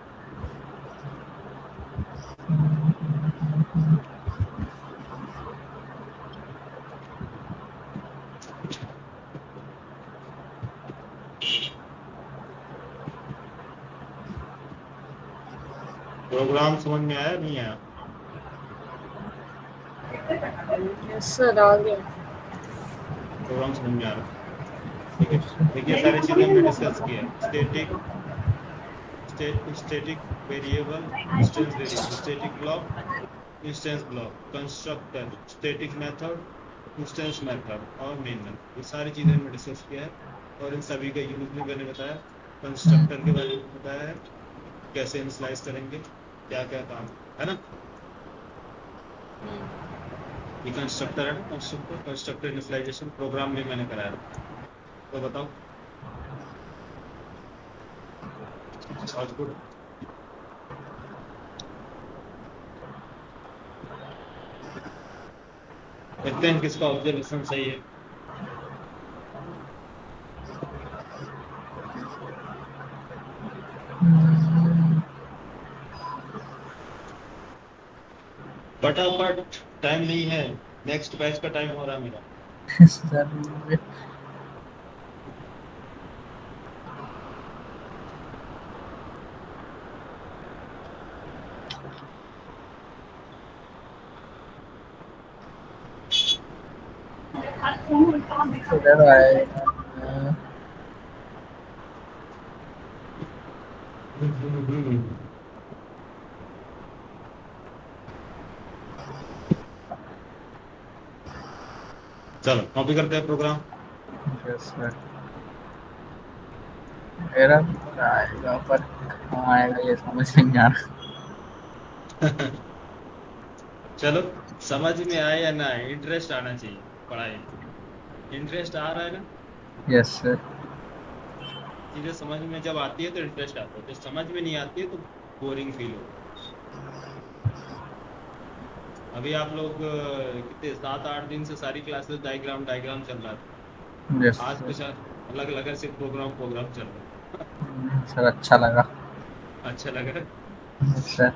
प्रोग्राम समझ में आया नहीं आया? यस सर आ गया. प्रोग्राम समझ में आ रहा. ठीक है, देखिए सारी चीजें हमने डिस्कस किया. Static variable, instance variable, static block, instance block, constructor, static method, instance method और मेन मेथड. ये सारी चीजें हमने डिस्कस किया है और इन सभी का यूज भी मैंने बताया. कंस्ट्रक्टर के बारे में बताया है, कैसे इनिशियलाइज करेंगे, क्या क्या काम है ना. ये कंस्ट्रक्टर है ना, कंस्ट्रक्टर इनिशियलाइजेशन प्रोग्राम में मैंने कराया. तो बताओ आउटपुट देखते हैं किसका ऑब्जर्वेशन सही है. फटाफट, टाइम नहीं है, नेक्स्ट बैच का टाइम हो रहा है मेरा. जरूर. इधर आएगा. चलो कॉपी करते हैं प्रोग्राम. Yes sir. मेरा आएगा पर कहाँ आएगा ये समझ नहीं आ रहा. चलो समझ में आए या ना आए, इंटरेस्ट आना चाहिए पढ़ाई. इंटरेस्ट आ रहा है ना? Yes sir. चीजें समझ में जब आती है तो इंटरेस्ट आता है, जब समझ में नहीं आती है तो बोरिंग फील होता है. अभी आप लोग कितने 7-8 दिन से सारी क्लासेस डायग्राम चल रहा था. यस आज कुछ अलग अलग से प्रोग्राम चल रहा है. सर. अच्छा लगा. अच्छा लग रहा है। सर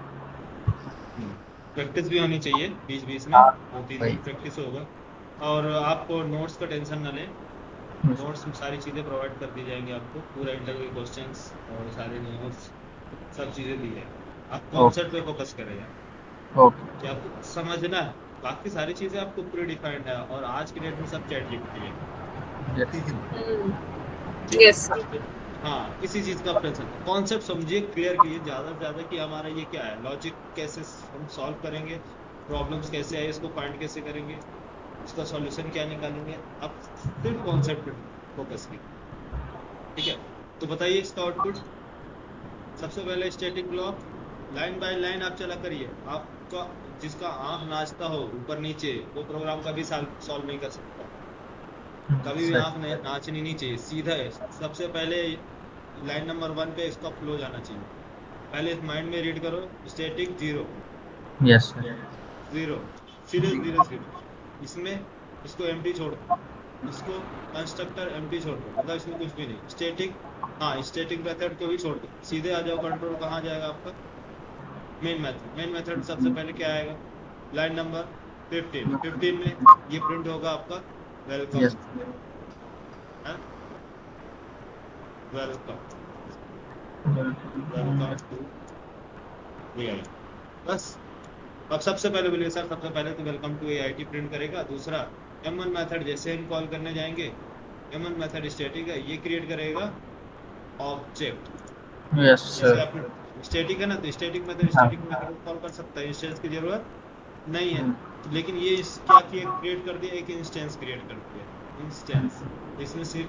प्रैक्टिस भी होनी चाहिए बीच बीच में, हाँ, 2-3 वही। दिन प्रैक्टिस होगा। और आपको नोट्स का टेंशन ना लें, नोट्स में सारी चीज़ें प्रोवाइड कर दी जाएंगी आपको, पूरा इंटरव्यू क्वेश्चंस और सारे नोट्स सब चीज़ें दी जाएंगी। आप कॉन्सेप्ट पे फोकस करें यार, ओके कि आपको समझना है, बाकी सारी चीज़ें आपको प्री डिफाइंड है, और आज की डेट में सब चैट जीपीटी है। Yes sir. हाँ, किसी चीज का टेंशन, कॉन्सेप्ट समझिए, क्लियर कीजिए ज़्यादा से ज़्यादा कि हमारा ये क्या है, लॉजिक कैसे हम सॉल्व करेंगे, प्रॉब्लम्स कैसे है, इसको फाइंड कैसे करेंगे, इसका सॉल्यूशन क्या निकालेंगे। आप सिर्फ कॉन्सेप्ट पे फोकस कीजिए, ठीक है। तो बताइए इसका आउटपुट। सबसे पहले static block, line by line आप चला करिए। आपका जिसका आंख नाचता हो ऊपर नीचे, वो प्रोग्राम कभी सॉल्व नहीं कर सकता, कभी भी सर आंख नाचनी नहीं चाहिए, सीधा है। सबसे पहले लाइन नंबर 1 पे इसका फ्लो जाना चाहिए। पहले इस माइंड में रीड करो, स्टैटिक 0 यस सर 0, सीधे 0 0, इसमें इसको एम्प्टी छोड़ दो, इसको कंस्ट्रक्टर एम्प्टी छोड़ दो, मतलब इसमें कुछ भी नहीं। स्टैटिक, हाँ स्टैटिक मेथड को भी छोड़ दो, सीधे आ जाओ। कंट्रोल कहाँ जाएगा आपका, मेन मेथड। मेन मेथड सबसे पहले क्या आएगा, लाइन नंबर 15 में ये प्रिंट होगा आपका welcome, yes welcome welcome to AI. बस अब सबसे पहले बोलिए सर, सबसे पहले तो वेलकम टू एआईटी प्रिंट करेगा। दूसरा M1 मेथड जैसे हम कॉल करने जाएंगे, M1 मेथड स्टैटिक है, ये क्रिएट करेगा ऑब्जेक्ट। यस जैसे सर आपने स्टैटिक है ना, तो स्टैटिक मेथड हाँ स्टैटिक मेथड कॉल कर सकता है, इंस्टेंस की जरूरत नहीं है। लेकिन ये क्या किया, क्रिएट कर दिया, एक इंस्टेंस क्रिएट कर दिया, इंस्टेंस। इसमें सिर्फ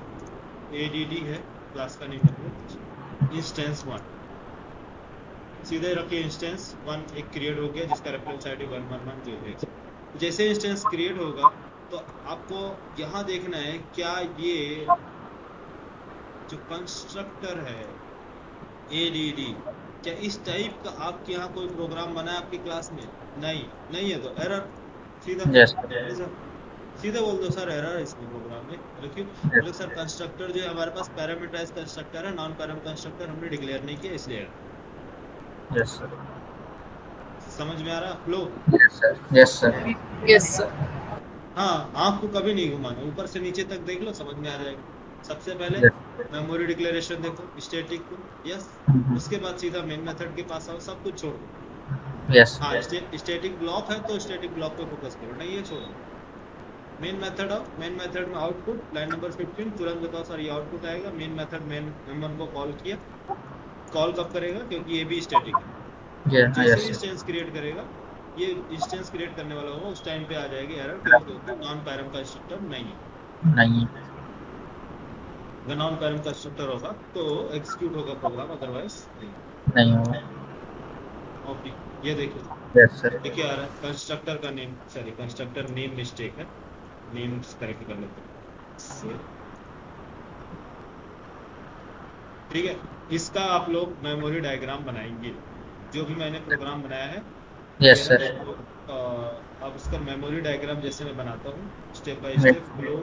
ADD है, क्लास का नेम मतलब इंस्टेंस 1, सीधे रखिए इंस्टेंस 1 एक क्रिएट हो गया, जिसका रेफरेंस ID 111 जो है। जैसे इंस्टेंस क्रिएट होगा तो आपको यहाँ देखना है, क्या ये जो कंस्ट्रक्टर है ADD, क्या इस टाइप का आपके यहाँ कोई प्रोग्राम बना है आपकी क्लास में? नहीं है तो एरर, सीधा यस सीधे बोल दो सर एरर है इसमें प्रोग्राम में। बोले सर कंस्ट्रक्टर जो है हमारे पास पैरामीटराइज कंस्ट्रक्टर है, नॉन पैराम कंस्ट्रक्टर हमने डिक्लेयर नहीं किया, इसलिए यस सर समझ में आ रहा flow? Yes sir yes sir. हाँ, आँख को कभी नहीं घुमाना, ऊपर से नीचे तक देख लो, समझ में आ जाएगा। सबसे पहले मेमोरी डिक्लेरेशन देखो स्टैटिक को, यस। उसके बाद सीधा मेन मेथड के पास आओ, सब कुछ छोड़ दो। यस हाँ, स्टैटिक ब्लॉक है तो स्टैटिक ब्लॉक पे फोकस करो, नहीं ये छोड़ो। मेन मेथड आओ, मेन मेथड में आउटपुट लाइन नंबर 15 तुरंत बताओ सर ये आउटपुट आएगा। मेन मेथड मेन मेंबर को कॉल किया, कॉल कब करेगा, क्योंकि ये भी स्टैटिक है। जैसे इंस्टेंस क्रिएट करेगा, ये इंस्टेंस क्रिएट करने वाला होगा, उस टाइम पे आ जाएगी एरर, क्योंकि नॉन पैरम कंस्ट्रक्टर नहीं है। अगर नॉन पैरम कंस्ट्रक्टर होगा तो एग्जीक्यूट होगा प्रोग्राम, अदरवाइज नहीं होगा। ओके, ये देखिए, यस सर देखिए आ रहा है कंस्ट्रक्टर का name, sorry constructor name mistake है, नेम करेक्ट कर लेते हैं, ठीक है। इसका आप लोग मेमोरी डायग्राम बनाएंगे, जो भी मैंने प्रोग्राम बनाया है। यस सर अब इसका मेमोरी डायग्राम जैसे मैं बनाता हूँ, स्टेप बाय स्टेप फ्लो,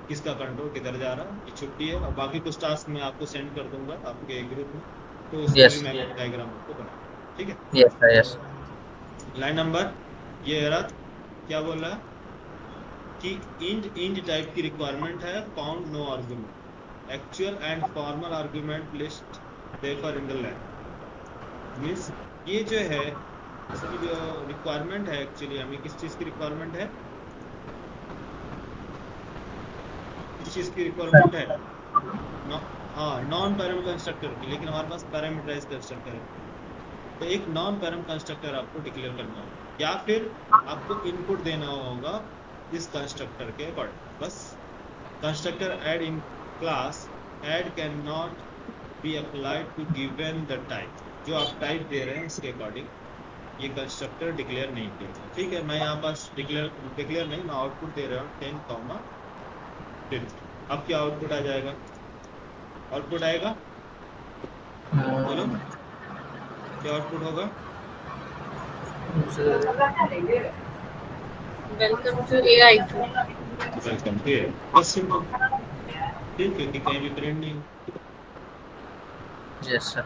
किसका कंट्रोल किधर जा रहा है, ये छुट्टी है, और बाकी कुछ टास्क मैं आपको सेंड कर दूंगा आपके ग्रुप में, तो उसका भी मेमोरी डायग्राम आपको बना, ठीक है। Yes sir yes line number ये एरर क्या बोल रहा है कि इंट टाइप की रिक्वायरमेंट है, found no argument, actual and formal argument list differ in the line. Means ये जो है इसकी जो रिक्वायरमेंट है, एक्चुअली हमें किस चीज़ की रिक्वायरमेंट है, किस चीज़ की रिक्वायरमेंट है, हाँ नॉन पैरम कंस्ट्रक्टर की, लेकिन हमारे पास पैरामीटराइज कंस्ट्रक्टर है। तो एक नॉन पैरम कंस्ट्रक्टर आपको डिक्लेयर करना होगा, या फिर आपको इनपुट देना होगा इस कंस्ट्रक्टर के अकॉर्डिंग। बस constructor add in class add can not be applied to given the type, जो आप टाइप दे रहे हैं उसके अकॉर्डिंग ये कंस्ट्रक्टर डिक्लेयर नहीं किया, ठीक है। मैं यहाँ पास डिक्लेयर नहीं, मैं आउटपुट दे रहा हूँ 10, अब क्या आउटपुट आ जाएगा, आउटपुट आएगा, बोलो क्या आउटपुट होगा, welcome to AIT. Welcome to AI, बस सिंपल, ठीक है, कि कहीं भी प्रिंट नहीं। यस सर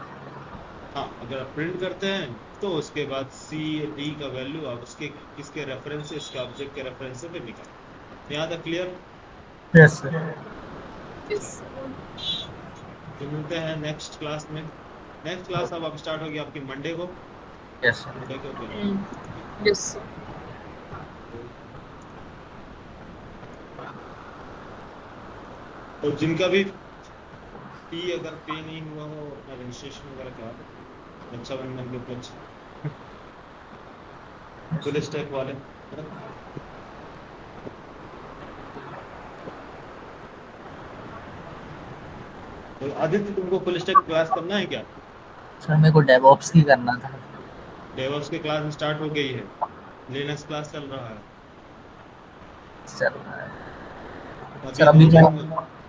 हाँ, अगर आप प्रिंट करते हैं तो उसके बाद सी डी का वैल्यू आप उसके किसके रेफरेंस से, इसके ऑब्जेक्ट के रेफरेंस से फिर निकाल। यहाँ तक क्लियर? Yes sir. Yes. तो मिलते हैं नेक्स्ट क्लास में। नेक्स्ट क्लास अब स्टार्ट होगी आपकी मंडे को। Yes sir. मंडे को फिर Yes. sir. और जिनका भी फी अगर पे नहीं हुआ हो, अपना रजिस्ट्रेशन वगैरह करा दो, अच्छा बनने के कुछ फुल स्टैक वाले। तो आदित्य, तुमको फुल स्टैक क्लास करना है क्या? सर मेरे को डेवऑप्स की करना था। डेवऑप्स की क्लास स्टार्ट हो गई है, लिनक्स क्लास चल रहा है। चल रहा है। अभी सर अभी क्या?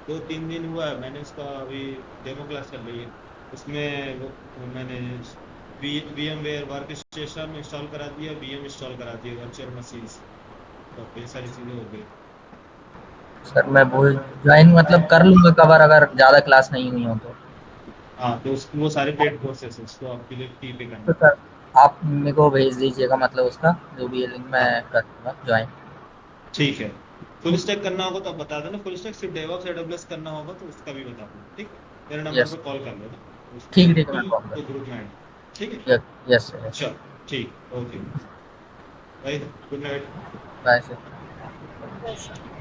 2-3 दिन हुआ है, मैंने उसका अभी डेमो क्लास चल रही है। उसमें मैंने VMware वर्क स्टेशन इंस्टॉल करा दिया, VM इंस्टॉल करा दिया, वर्चुअल मशीन्स, तो ये सारी चीज़ें हो गई। सर मैं वो ज्वाइन मतलब कर लूंगा कवर अगर ज्यादा क्लास नहीं हुई हो तो। हाँ, तो वो सारे पेड कोर्सेस हैं, उसको आपके लिए फी पे करना। तो सर आप मेरे को भेज दीजिएगा, मतलब उसका जो भी है लिंक मैं कर दूंगा ज्वाइन। ठीक है। फुल स्टैक करना होगा तो आप बता देना। फुल स्टैक सिर्फ डेवऑप्स AWS करना होगा तो उसका भी बता देना, ठीक है? मेरे नंबर यस पे कॉल कर लेना, ठीक है, मैं कॉल तो कर। ग्रुप में ऐड, ठीक है? Yes sir. चलो, ठीक, ओके भाई, good night. Bye sir. Yes. sir.